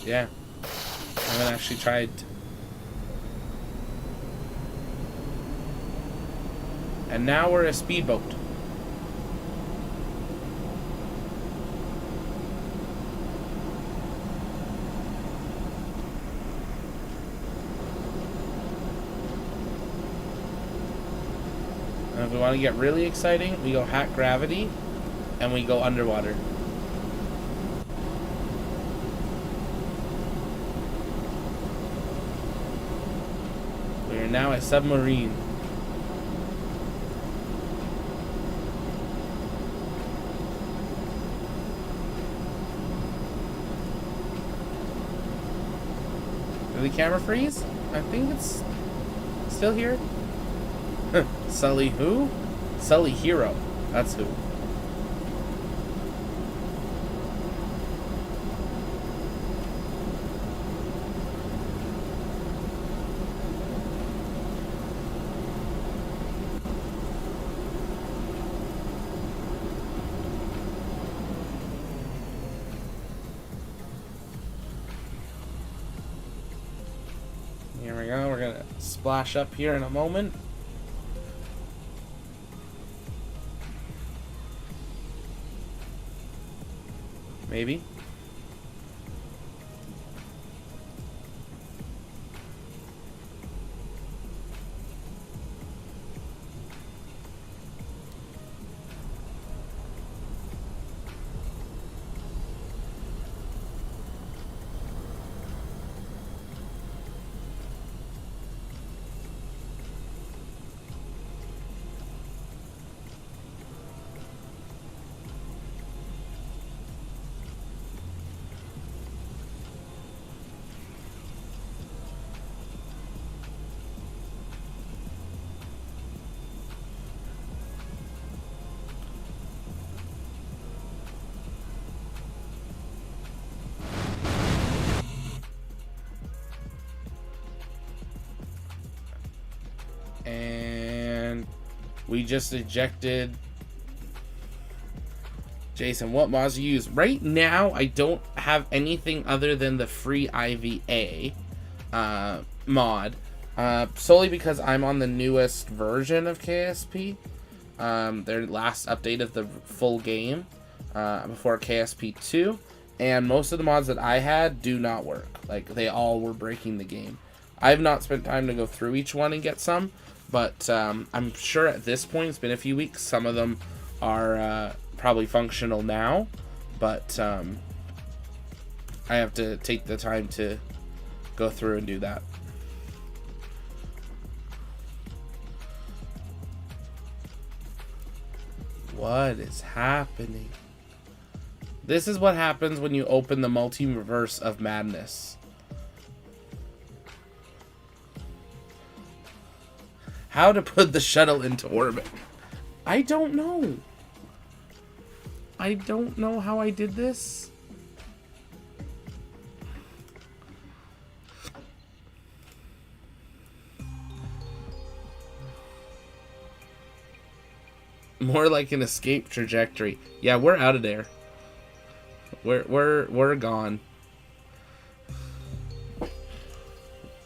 A: yeah, I haven't actually tried. And now we're a speedboat. And if we want to get really exciting, we go hack gravity and we go underwater. We are now a submarine. Did the camera freeze? I think it's still here. Sully who? Sully Hero. That's who. Here we go. We're gonna splash up here in a moment. Maybe. And we just ejected. Jason, what mods do you use? Right now, I don't have anything other than the free IVA mod. Solely because I'm on the newest version of KSP. Their last update of the full game before KSP 2. And most of the mods that I had do not work. Like, they all were breaking the game. I've not spent time to go through each one and get some. But I'm sure at this point, it's been a few weeks, some of them are probably functional now. But I have to take the time to go through and do that. What is happening? This is what happens when you open the multiverse of madness. How to put the shuttle into orbit. I don't know. I don't know how I did this. More like an escape trajectory. Yeah, we're out of there. We're gone.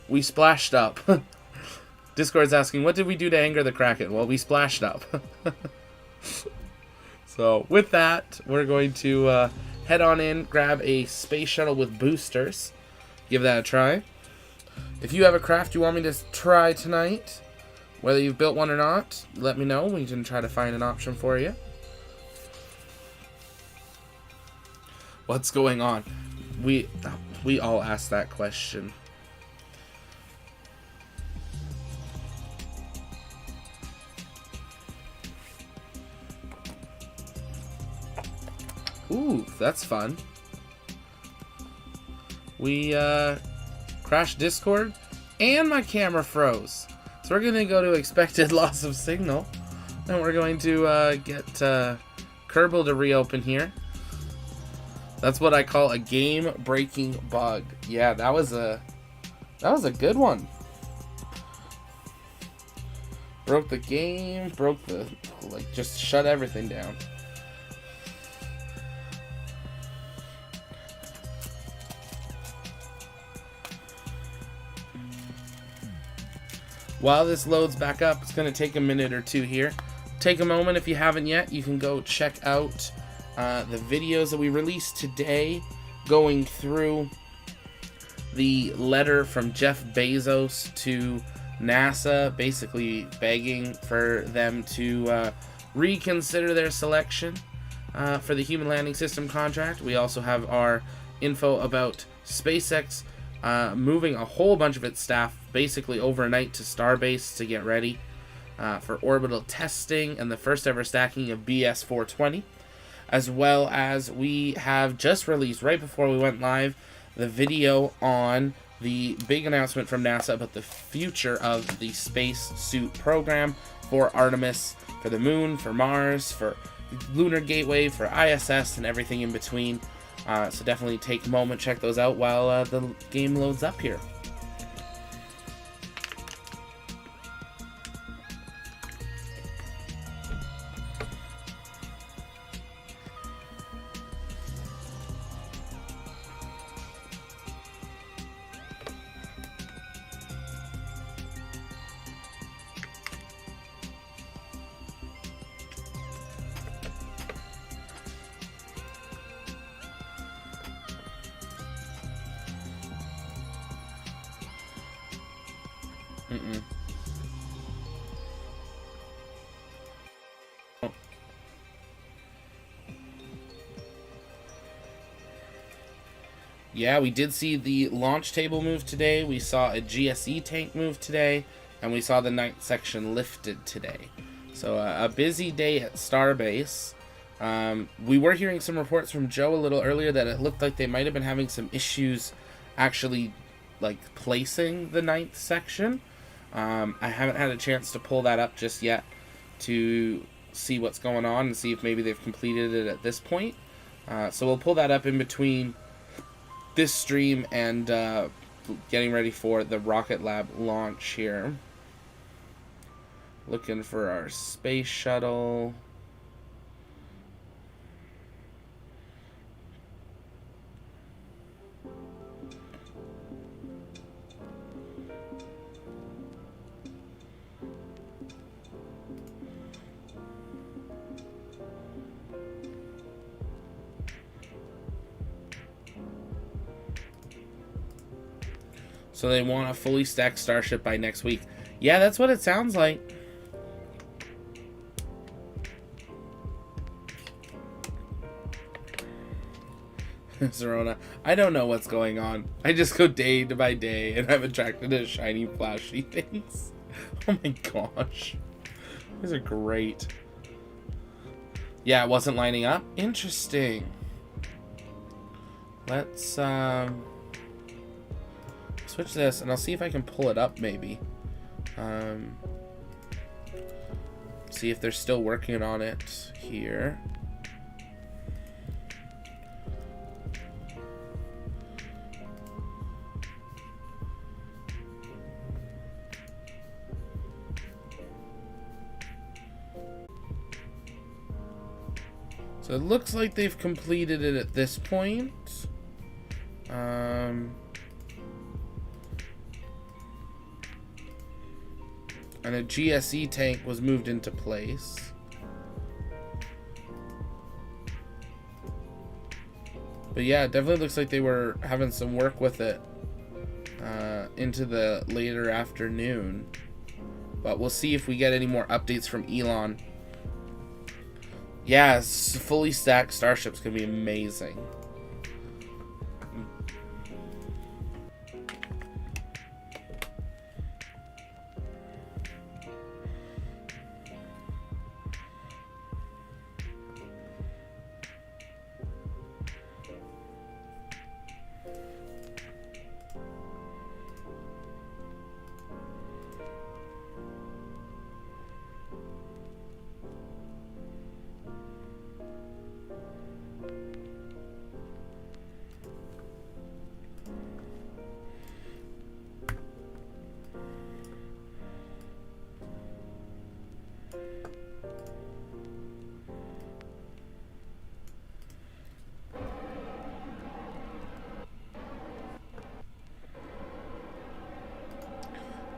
A: We splashed up. Discord's asking, what did we do to anger the Kraken? Well, we splashed up. So with that, we're going to head on in, grab a space shuttle with boosters. Give that a try. If you have a craft you want me to try tonight, whether you've built one or not, let me know. We can try to find an option for you. What's going on? We all ask that question. Ooh, that's fun. We crashed Discord and my camera froze. So we're going to go to expected loss of signal. And we're going to get Kerbal to reopen here. That's what I call a game-breaking bug. Yeah, that was a good one. Broke the game, just shut everything down. While this loads back up, it's going to take a minute or two here. Take a moment if you haven't yet. You can go check out the videos that we released today going through the letter from Jeff Bezos to NASA, basically begging for them to reconsider their selection for the Human Landing System contract. We also have our info about SpaceX moving a whole bunch of its staff basically overnight to Starbase to get ready for orbital testing and the first ever stacking of BS-420, as well as we have just released, right before we went live, the video on the big announcement from NASA about the future of the space suit program for Artemis, for the moon, for Mars, for Lunar Gateway, for ISS, and everything in between. So definitely take a moment, check those out while the game loads up here. Yeah, we did see the launch table move today. We saw a GSE tank move today, and we saw the ninth section lifted today. So a busy day at Starbase. We were hearing some reports from Joe a little earlier that it looked like they might have been having some issues actually like placing the ninth section. I haven't had a chance to pull that up just yet to see what's going on and see if maybe they've completed it at this point. So we'll pull that up in between this stream and getting ready for the Rocket Lab launch here. Looking for our space shuttle. So they want a fully stacked Starship by next week. Yeah, that's what it sounds like. Zerona, I don't know what's going on. I just go day by day and I'm attracted to shiny, flashy things. Oh my gosh. These are great. Yeah, it wasn't lining up? Interesting. Let's switch this, and I'll see if I can pull it up maybe. See if they're still working on it here. So it looks like they've completed it at this point. And a GSE tank was moved into place. But yeah, it definitely looks like they were having some work with it into the later afternoon. But we'll see if we get any more updates from Elon. Yeah, fully stacked Starship's gonna be amazing.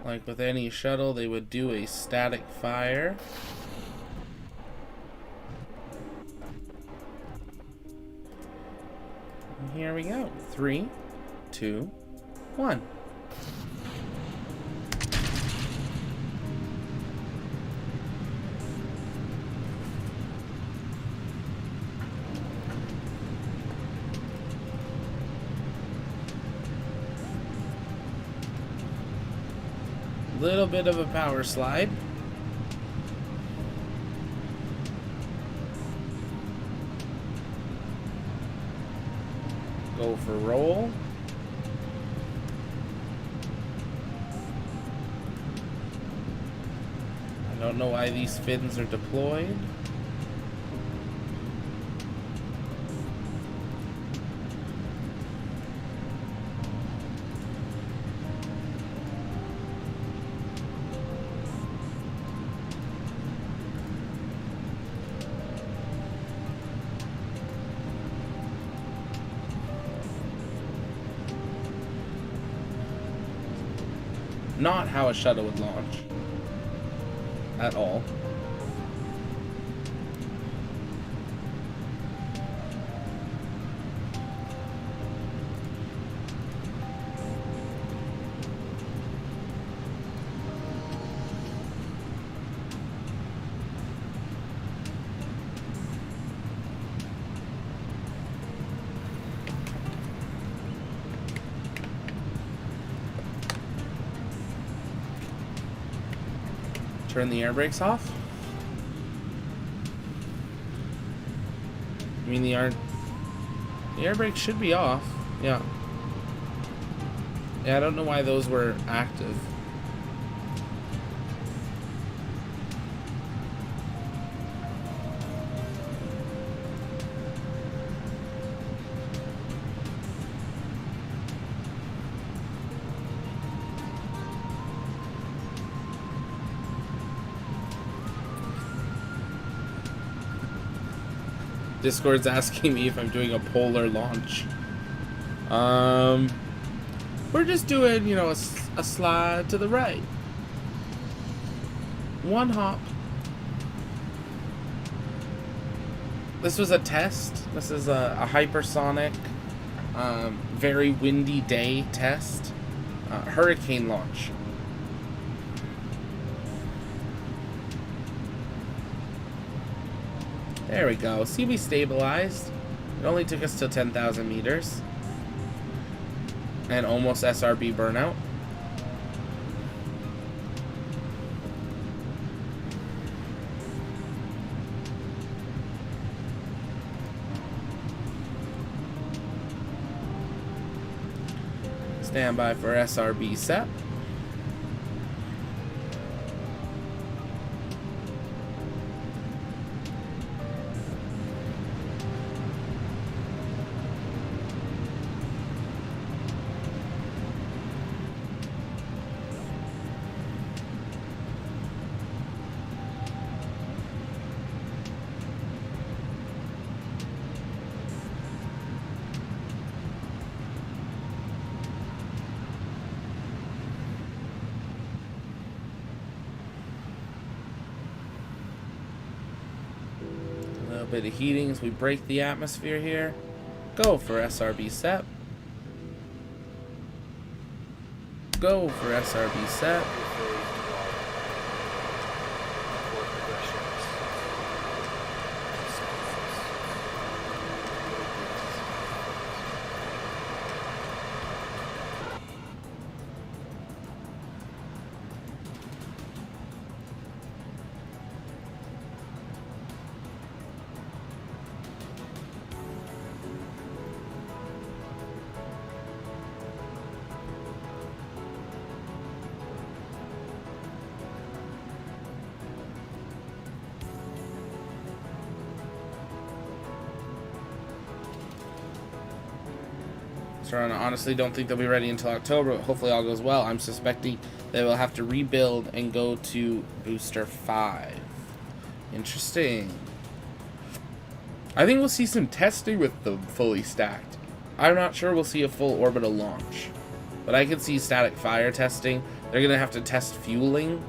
A: Like with any shuttle, they would do a static fire. And here we go. 3, 2, 1. Little bit of a power slide. Go for roll. I don't know why these fins are deployed. Not how a shuttle would launch. At all. Turn the air brakes off? I mean, the air brakes should be off. Yeah. Yeah, I don't know why those were active. Discord's asking me if I'm doing a polar launch. We're just doing, you know, a slide to the right. One hop. This was a test. This is a hypersonic, very windy day test. Hurricane launch. There we go. See, we stabilized. It only took us to 10,000 meters. And almost SRB burnout. Stand by for SRB set. A little bit of heating as we break the atmosphere here. Go for SRB set. Go for SRB set. So I honestly don't think they'll be ready until October, but hopefully all goes well. I'm suspecting they will have to rebuild and go to Booster 5. Interesting. I think we'll see some testing with them fully stacked. I'm not sure we'll see a full orbital launch, but I could see static fire testing. They're going to have to test fueling,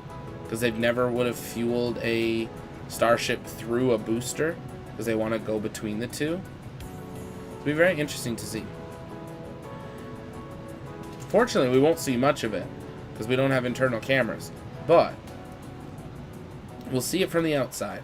A: because they've never would have fueled a starship through a booster, because they want to go between the two. It'll be very interesting to see. Fortunately, we won't see much of it, because we don't have internal cameras, but we'll see it from the outside.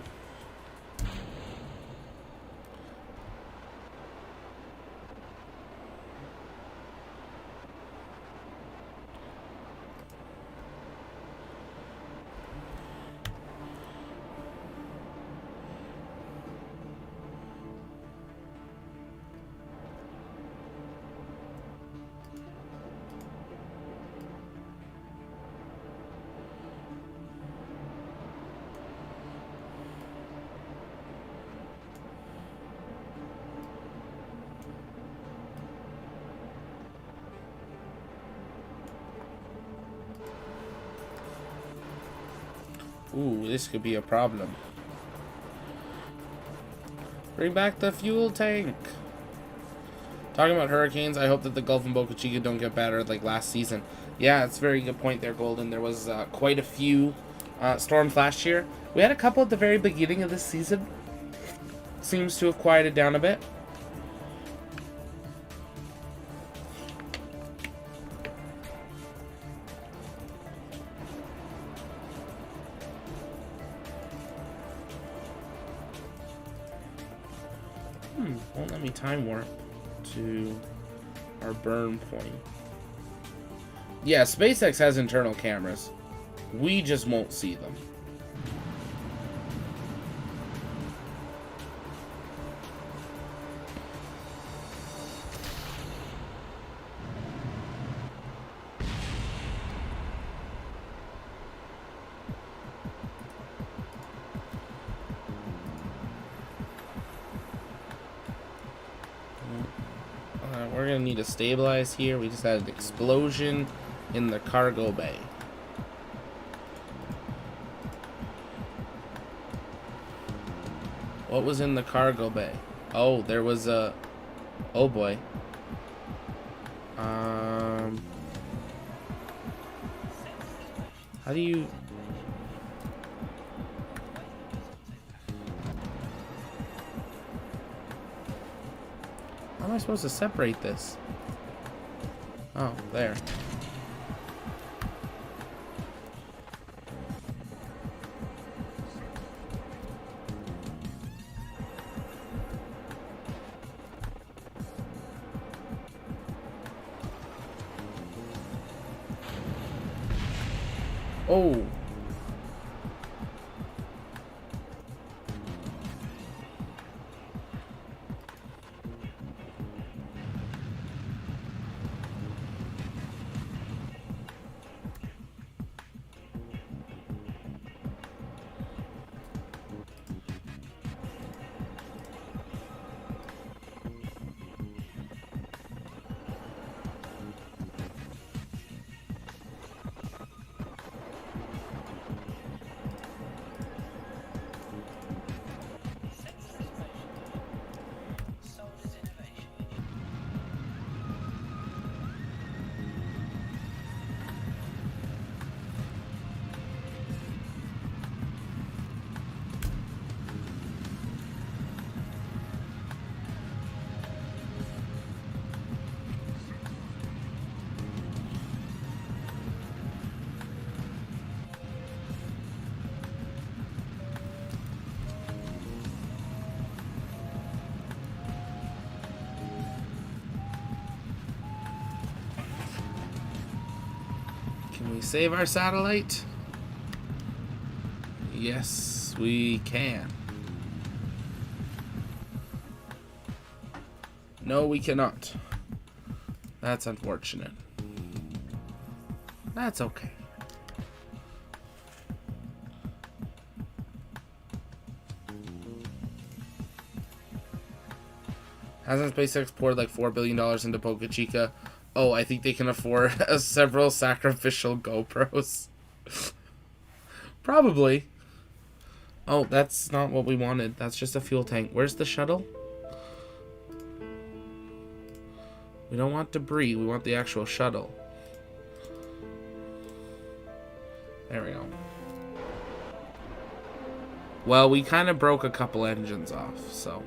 A: Ooh, this could be a problem. Bring back the fuel tank. Talking about hurricanes, I hope that the Gulf and Boca Chica don't get better like last season. Yeah, it's a very good point there, Golden. There was quite a few storms last year. We had a couple at the very beginning of this season. Seems to have quieted down a bit. Won't let me time warp to our burn point. Yeah, SpaceX has internal cameras. We just won't see them. We're gonna need to stabilize here. We just had an explosion in the cargo bay. What was in the cargo bay? Oh, there was a... Oh boy. How do you... How am I supposed to separate this? Oh, there. Oh. we save our satellite? Yes, we can. No, we cannot. That's unfortunate. That's okay. Hasn't SpaceX poured like $4 billion into Boca Chica? Oh, I think they can afford several sacrificial GoPros. Probably. Oh, that's not what we wanted. That's just a fuel tank. Where's the shuttle? We don't want debris. We want the actual shuttle. There we go. Well, we kind of broke a couple engines off, so...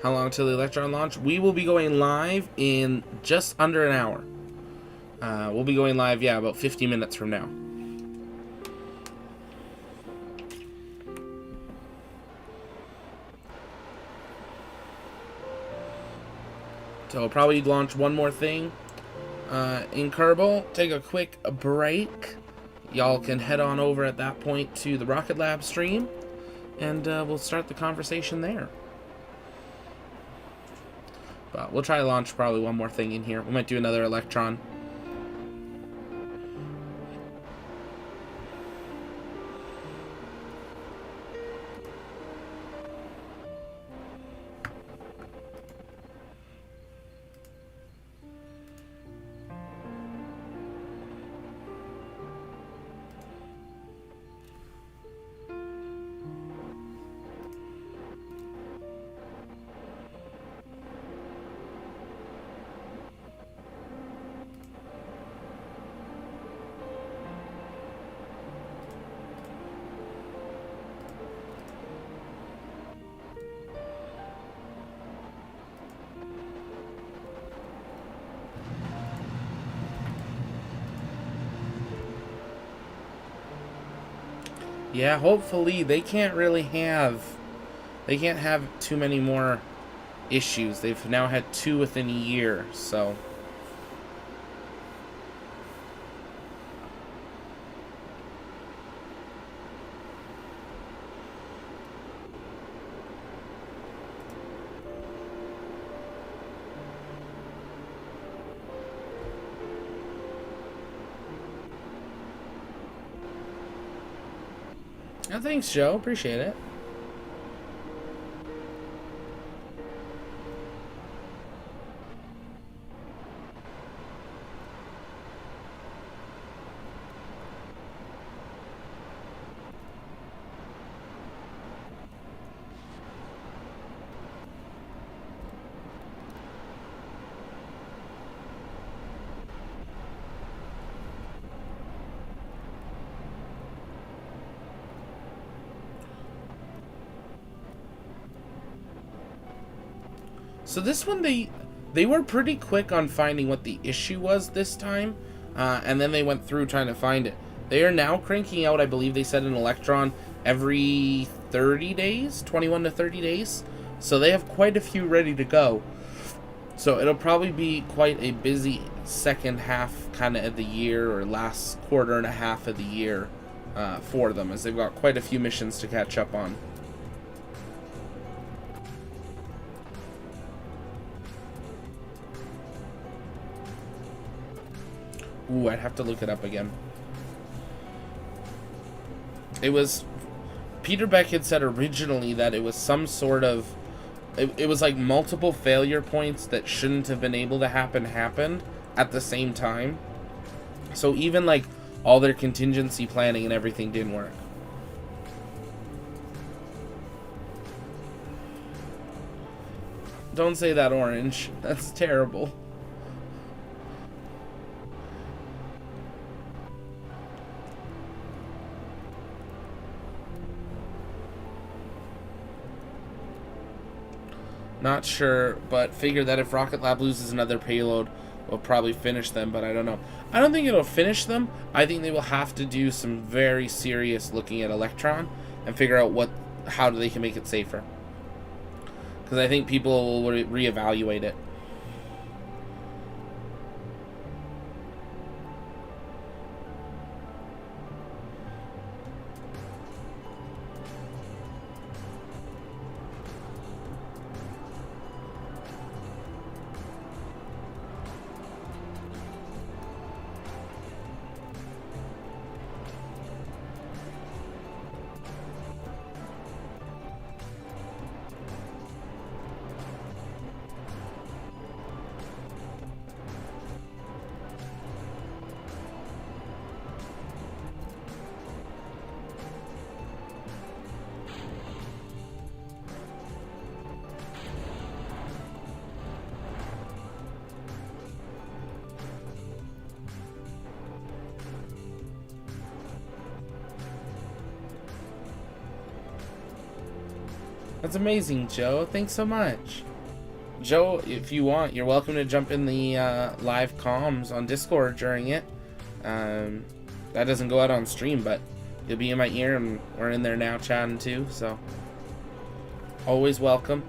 A: How long till the Electron launch? We will be going live in just under an hour. We'll be going live, yeah, about 50 minutes from now. So I'll probably launch one more thing in Kerbal. Take a quick break. Y'all can head on over at that point to the Rocket Lab stream, and we'll start the conversation there. But we'll try to launch probably one more thing in here. We might do another Electron. Yeah, hopefully they can't have too many more issues. They've now had 2 within a year, so. Oh, thanks, Joe. Appreciate it. So this one, they were pretty quick on finding what the issue was this time, and then they went through trying to find it. They are now cranking out, I believe they said, an Electron every 30 days, 21 to 30 days. So they have quite a few ready to go. So it'll probably be quite a busy second half kind of the year, or last quarter and a half of the year for them, as they've got quite a few missions to catch up on. Ooh, I'd have to look it up again. It was... Peter Beck had said originally that it was some sort of... It was like multiple failure points that shouldn't have been able to happened at the same time. So even like all their contingency planning and everything didn't work. Don't say that, Orange. That's terrible. Not sure, but figure that if Rocket Lab loses another payload, we'll probably finish them, but I don't know. I don't think it'll finish them. I think they will have to do some very serious looking at Electron and figure out how they can make it safer. Because I think people will reevaluate it. That's amazing, Joe. Thanks so much. Joe, if you want, you're welcome to jump in the live comms on Discord during it. That doesn't go out on stream, but you'll be in my ear, and we're in there now chatting too, so always welcome.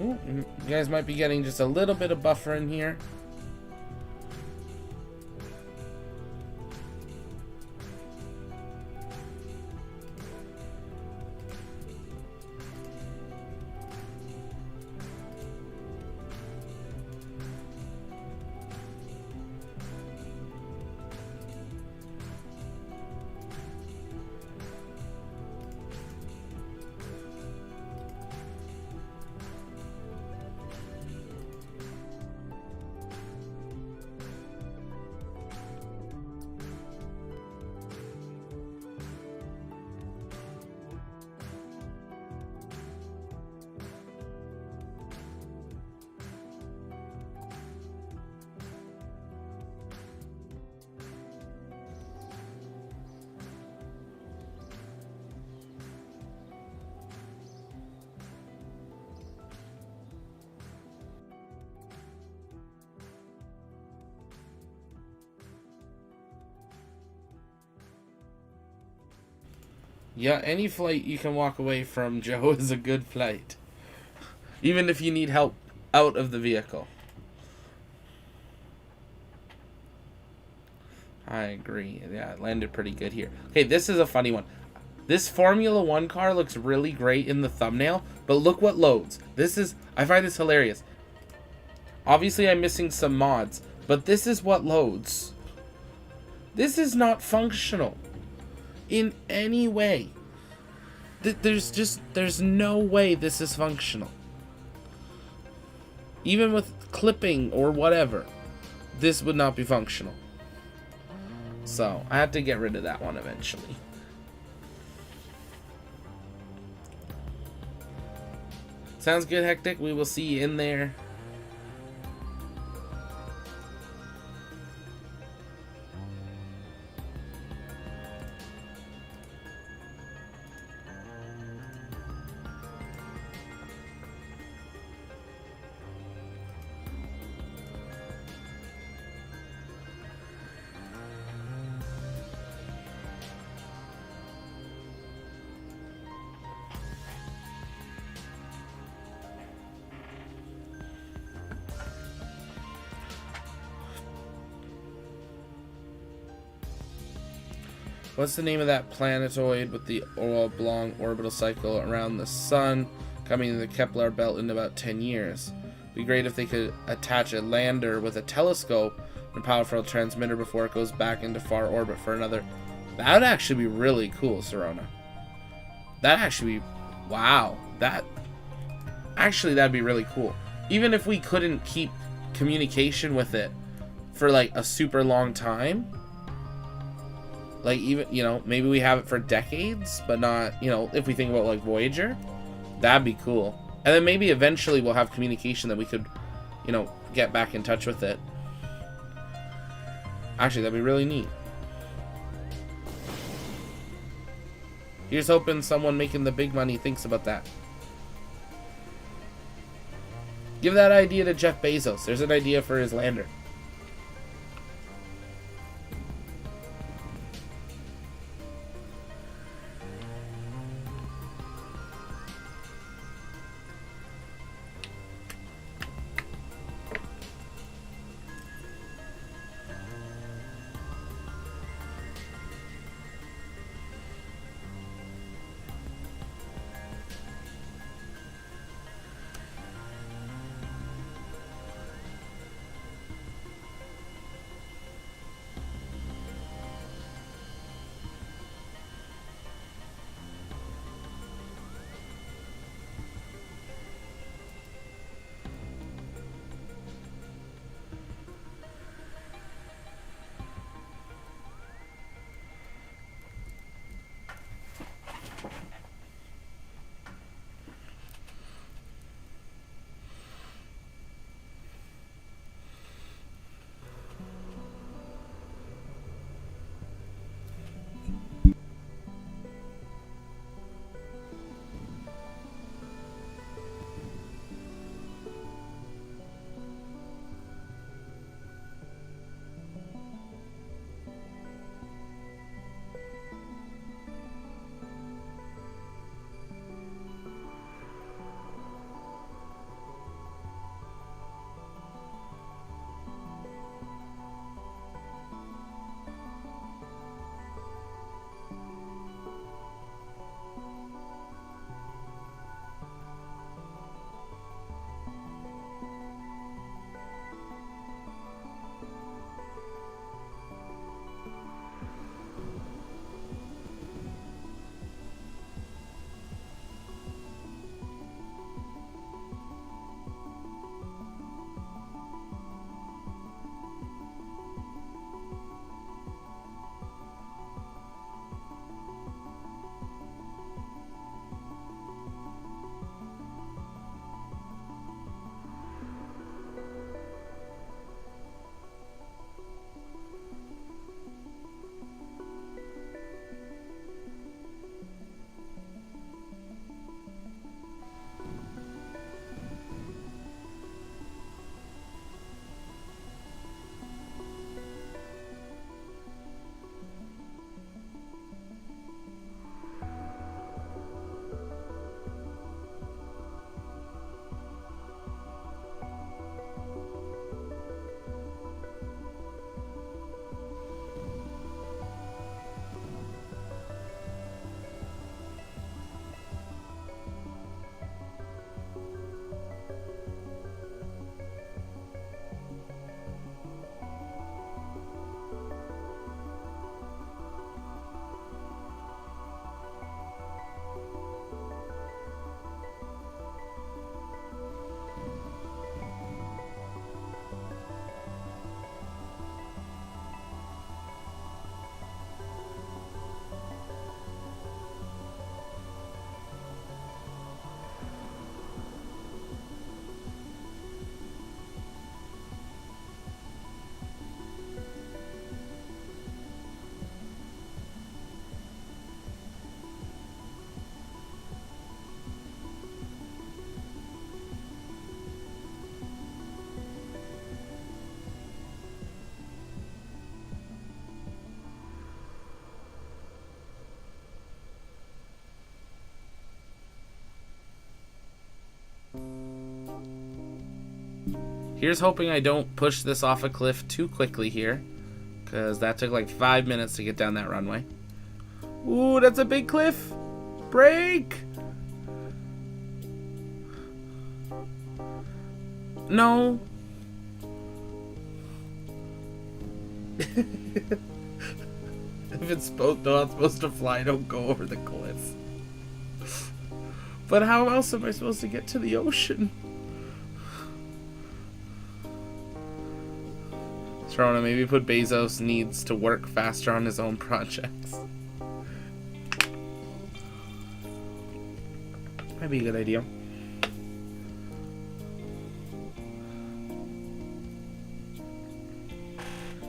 A: Ooh, you guys might be getting just a little bit of buffer in here. Yeah, any flight you can walk away from, Joe, is a good flight. Even if you need help out of the vehicle. I agree. Yeah, it landed pretty good here. Okay, this is a funny one. This Formula 1 car looks really great in the thumbnail, but look what loads. I find this hilarious. Obviously, I'm missing some mods, but this is what loads. This is not functional in any way. There's no way this is functional. Even with clipping or whatever, this would not be functional. So I had to get rid of that one eventually. Sounds good, Hectic. We will see you in there. What's the name of that planetoid with the oblong orbital cycle around the sun, coming to the Kepler belt in about 10 years? Be great if they could attach a lander with a telescope and a powerful transmitter before it goes back into far orbit for another. That would actually be really cool, Serona. That actually be, wow. That'd be really cool. Even if we couldn't keep communication with it for like a super long time, Like, even, you know, maybe we have it for decades, but not, you know, if we think about like Voyager, that'd be cool. And then maybe eventually we'll have communication that we could, you know, get back in touch with it. Actually, that'd be really neat. Here's hoping someone making the big money thinks about that. Give that idea to Jeff Bezos. There's an idea for his lander. Here's hoping I don't push this off a cliff too quickly here, because that took like 5 minutes to get down that runway. Ooh, that's a big cliff! Break! No! If it's not supposed to fly, don't go over the cliff. But how else am I supposed to get to the ocean? Sharona, maybe put Bezos needs to work faster on his own projects. Might be a good idea.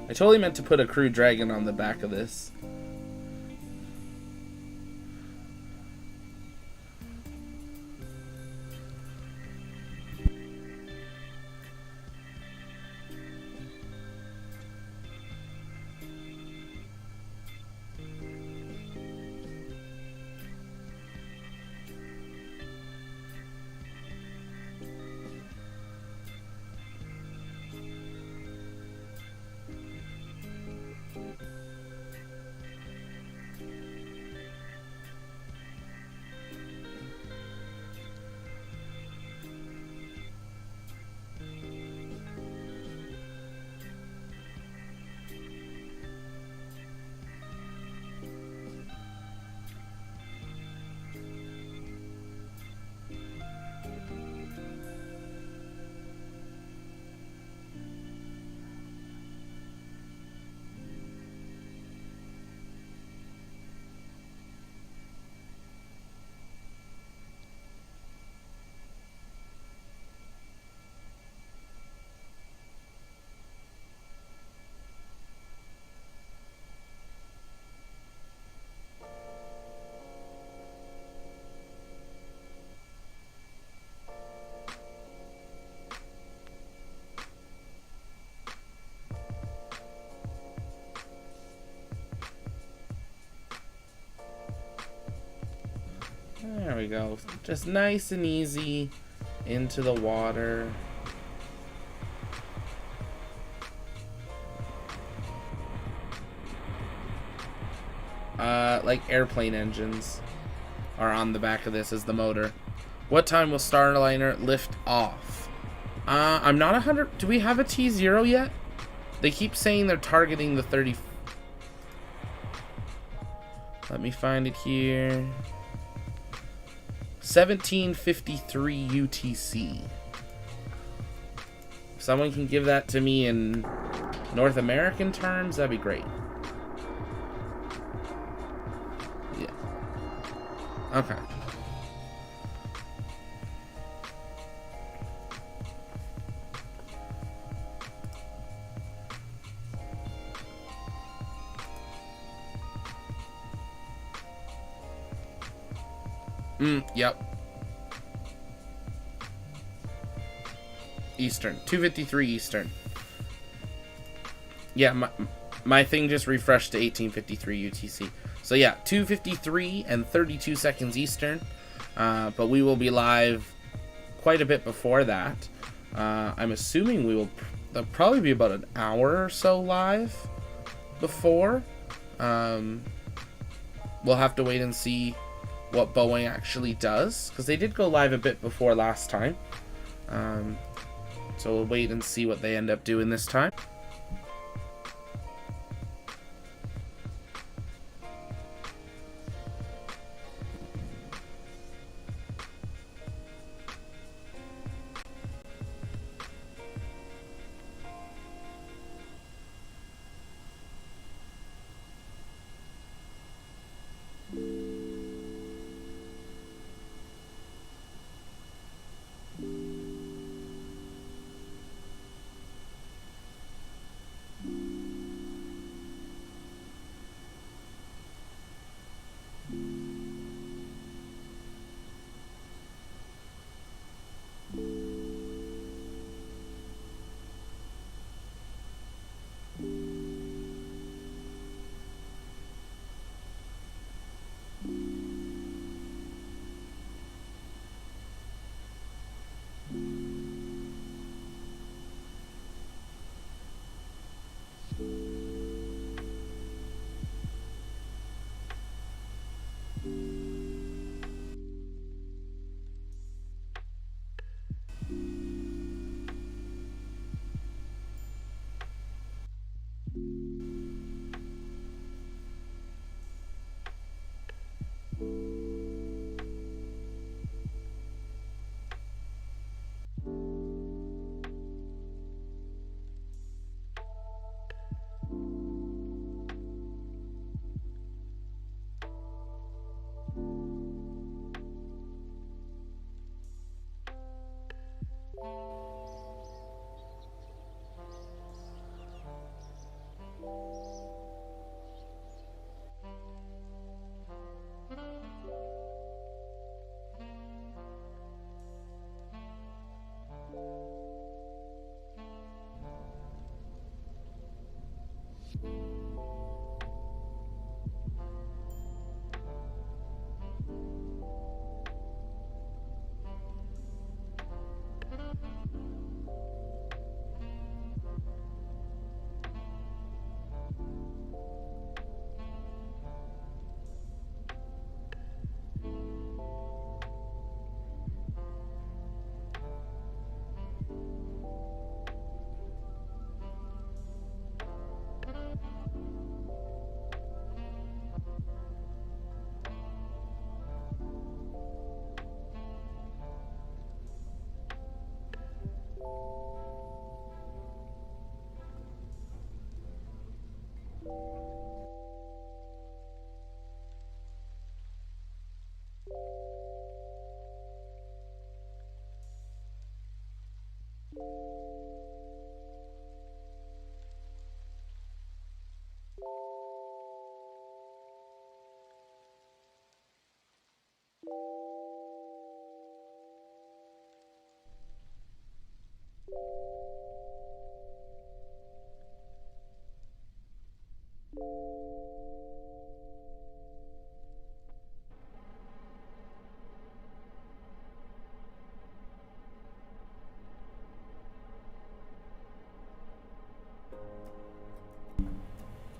A: I totally meant to put a crew dragon on the back of this. There we go. Just nice and easy into the water. Like airplane engines are on the back of this as the motor. What time will Starliner lift off? I'm not 100. Do we have a T0 yet? They keep saying they're targeting the 30. Let me find it here. 1753 UTC. If someone can give that to me in North American terms, that'd be great. Yeah. Okay. Yep. Eastern. 2:53 Eastern. Yeah, my thing just refreshed to 1853 UTC. So yeah, 2:53 and 32 seconds Eastern. But we will be live quite a bit before that. I'm assuming there'll probably be about an hour or so live before. We'll have to wait and see what Boeing actually does, because they did go live a bit before last time. So we'll wait and see what they end up doing this time.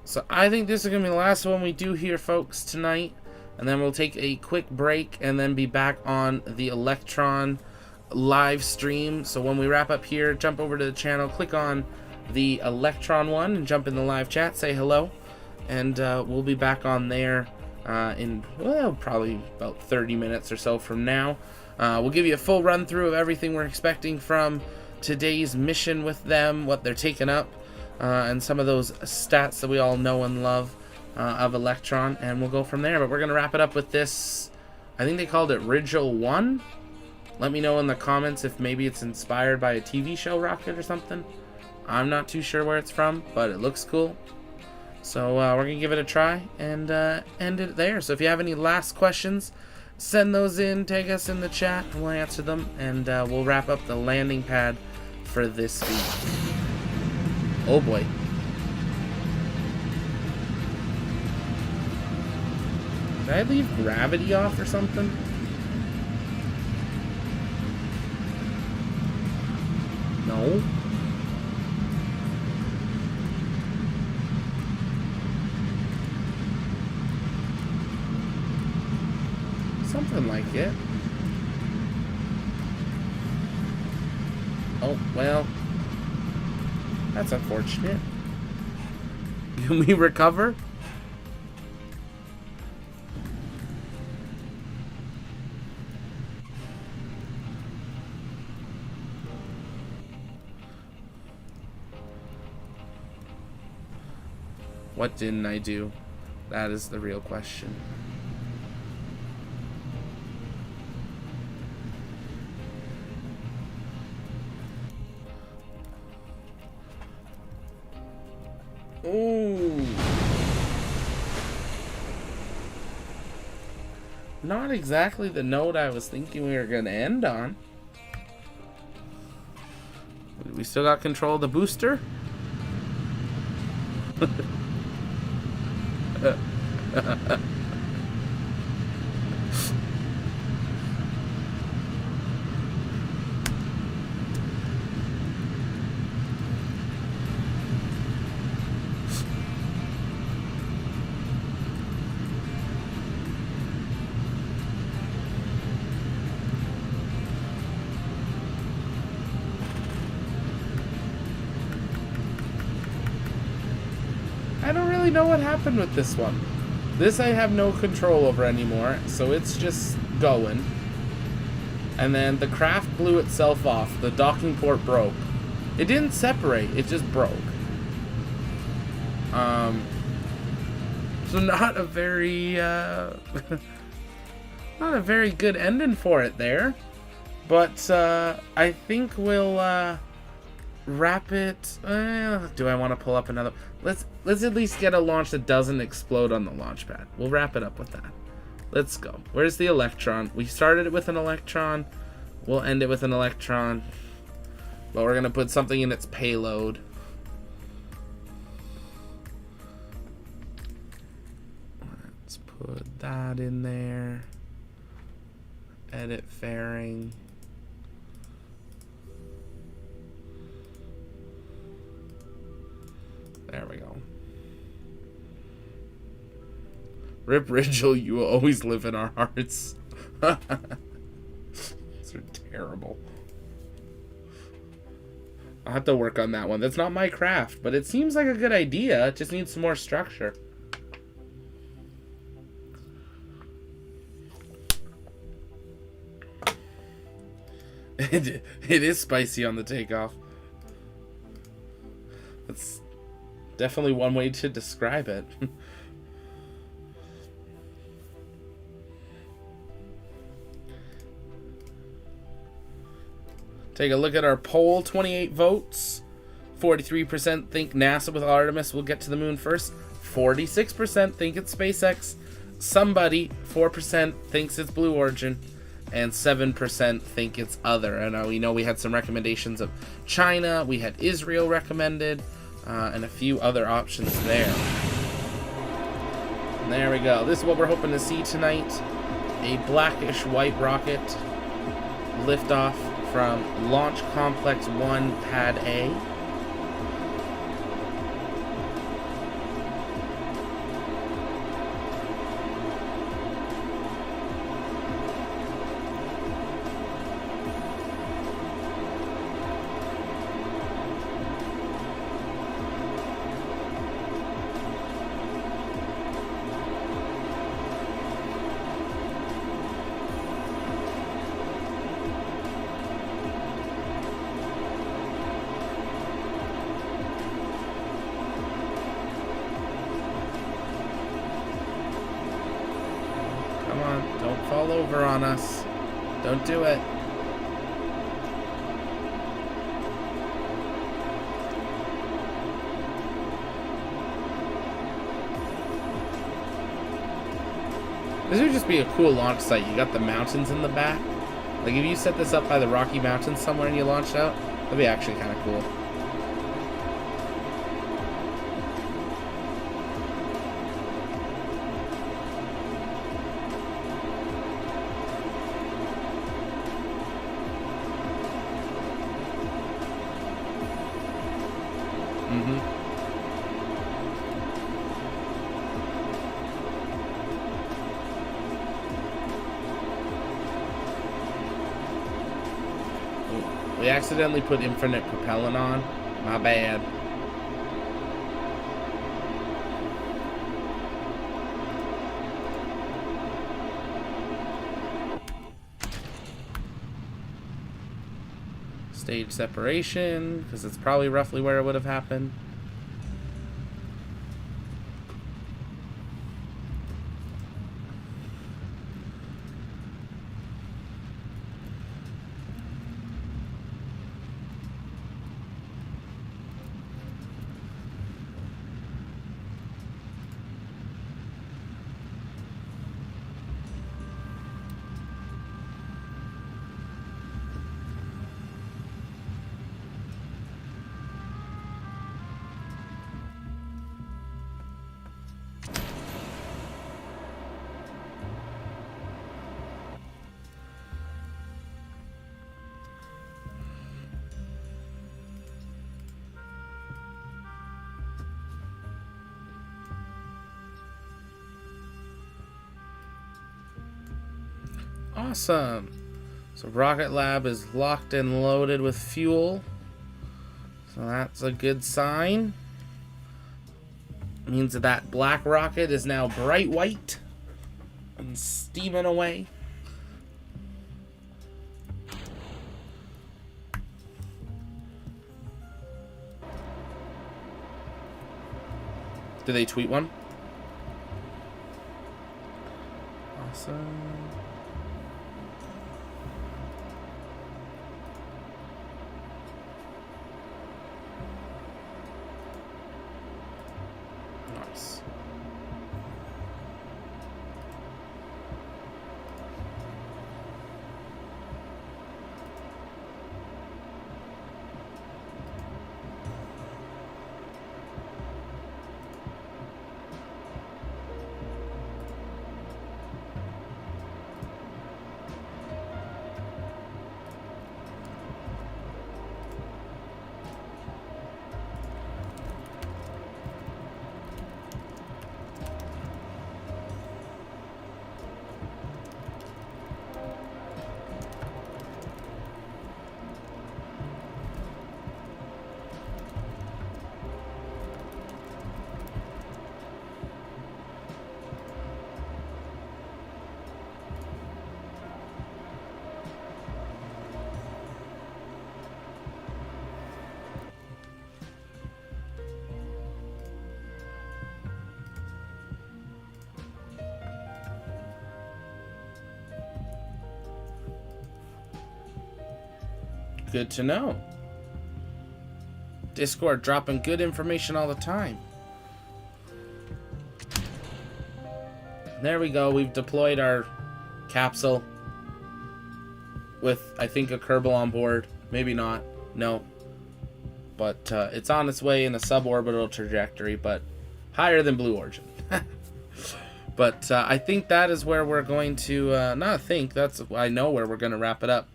A: So I think this is going to be the last one we do here, folks, tonight. And then we'll take a quick break and then be back on the Electron live stream. So when we wrap up here, jump over to the channel, click on the Electron one, and jump in the live chat, say hello. And we'll be back on there in, well, probably about 30 minutes or so from now. We'll give you a full run through of everything we're expecting from today's mission with them, what they're taking up, and some of those stats that we all know and love of Electron, and we'll go from there. But we're going to wrap it up with this, I think they called it Rigel 1. Let me know in the comments if maybe it's inspired by a TV show rocket or something. I'm not too sure where it's from, but it looks cool. So we're going to give it a try and end it there. So if you have any last questions, send those in, tag us in the chat, and we'll answer them, and we'll wrap up the landing pad for this week. Oh boy. Did I leave gravity off or something? No. Something like it. Oh, well. That's unfortunate. Can we recover? What didn't I do? That is the real question. Ooh. Not exactly the note I was thinking we were going to end on. We still got control of the booster? I don't really know what happened with this one. This I have no control over anymore, so it's just going. And then the craft blew itself off. The docking port broke. It didn't separate, it just broke. So not a very not a very good ending for it there. But I think we'll wrap it. Do I want to pull up another? Let's at least get a launch that doesn't explode on the launch pad. We'll wrap it up with that. Let's go. Where's the Electron? We started it with an Electron. We'll end it with an Electron. But we're gonna put something in its payload. Let's put that in there. Edit fairing. There we go. Rip Rigel, you will always live in our hearts. These are terrible. I'll have to work on that one. That's not my craft, but it seems like a good idea. It just needs some more structure. It is spicy on the takeoff. Let's Definitely one way to describe it. Take a look at our poll. 28 votes. 43% think NASA with Artemis will get to the moon first. 46% think it's SpaceX. Somebody, 4%, thinks it's Blue Origin. And 7% think it's other. And we know we had some recommendations of China. We had Israel recommended. And a few other options there. And there we go. This is what we're hoping to see tonight. A blackish white rocket liftoff from Launch Complex 1 Pad A. Come on, don't fall over on us. Don't do it. This would just be a cool launch site. You got the mountains in the back. Like if you set this up by the Rocky Mountains somewhere and you launched out, that'd be actually kind of cool. We accidentally put infinite propellant on. My bad. Stage separation, because it's probably roughly where it would have happened. Awesome. So Rocket Lab is locked and loaded with fuel. So that's a good sign. It means that black rocket is now bright white and steaming away. Did they tweet one? Awesome. Nice. good to know. Discord dropping good information all the time. There we go. We've deployed our capsule with, I think, a Kerbal on board. Maybe not. No. But it's on its way in a suborbital trajectory, but higher than Blue Origin. But I think that is where we're going to, not think, I know where we're going to wrap it up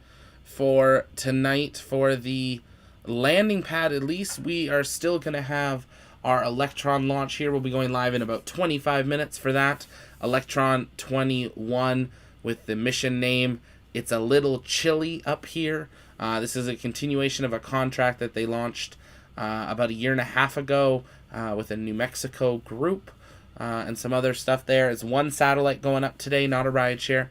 A: for tonight. For the landing pad, at least, we are still going to have our Electron launch here. We'll be going live in about 25 minutes for that. Electron 21 with the mission name. It's a little chilly up here. This is a continuation of a contract that they launched about a year and a half ago with a New Mexico group and some other stuff there. It's one satellite going up today, not a rideshare.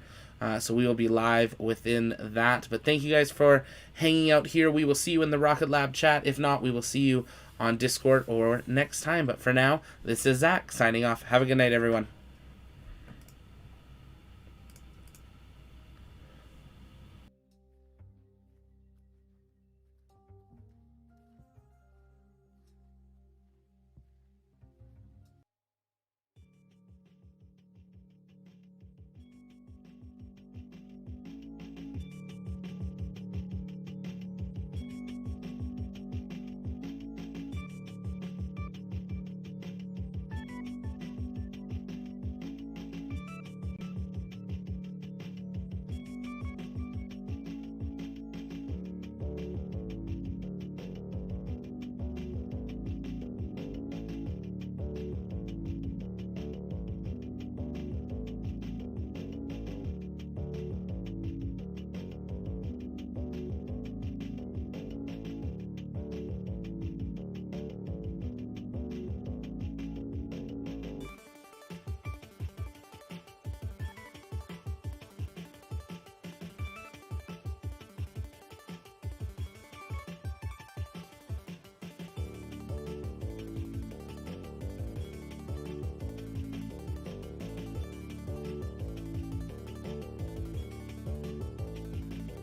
A: So we will be live within that. But thank you guys for hanging out here. We will see you in the Rocket Lab chat. If not, we will see you on Discord or next time. But for now, this is Zach signing off. Have a good night, everyone.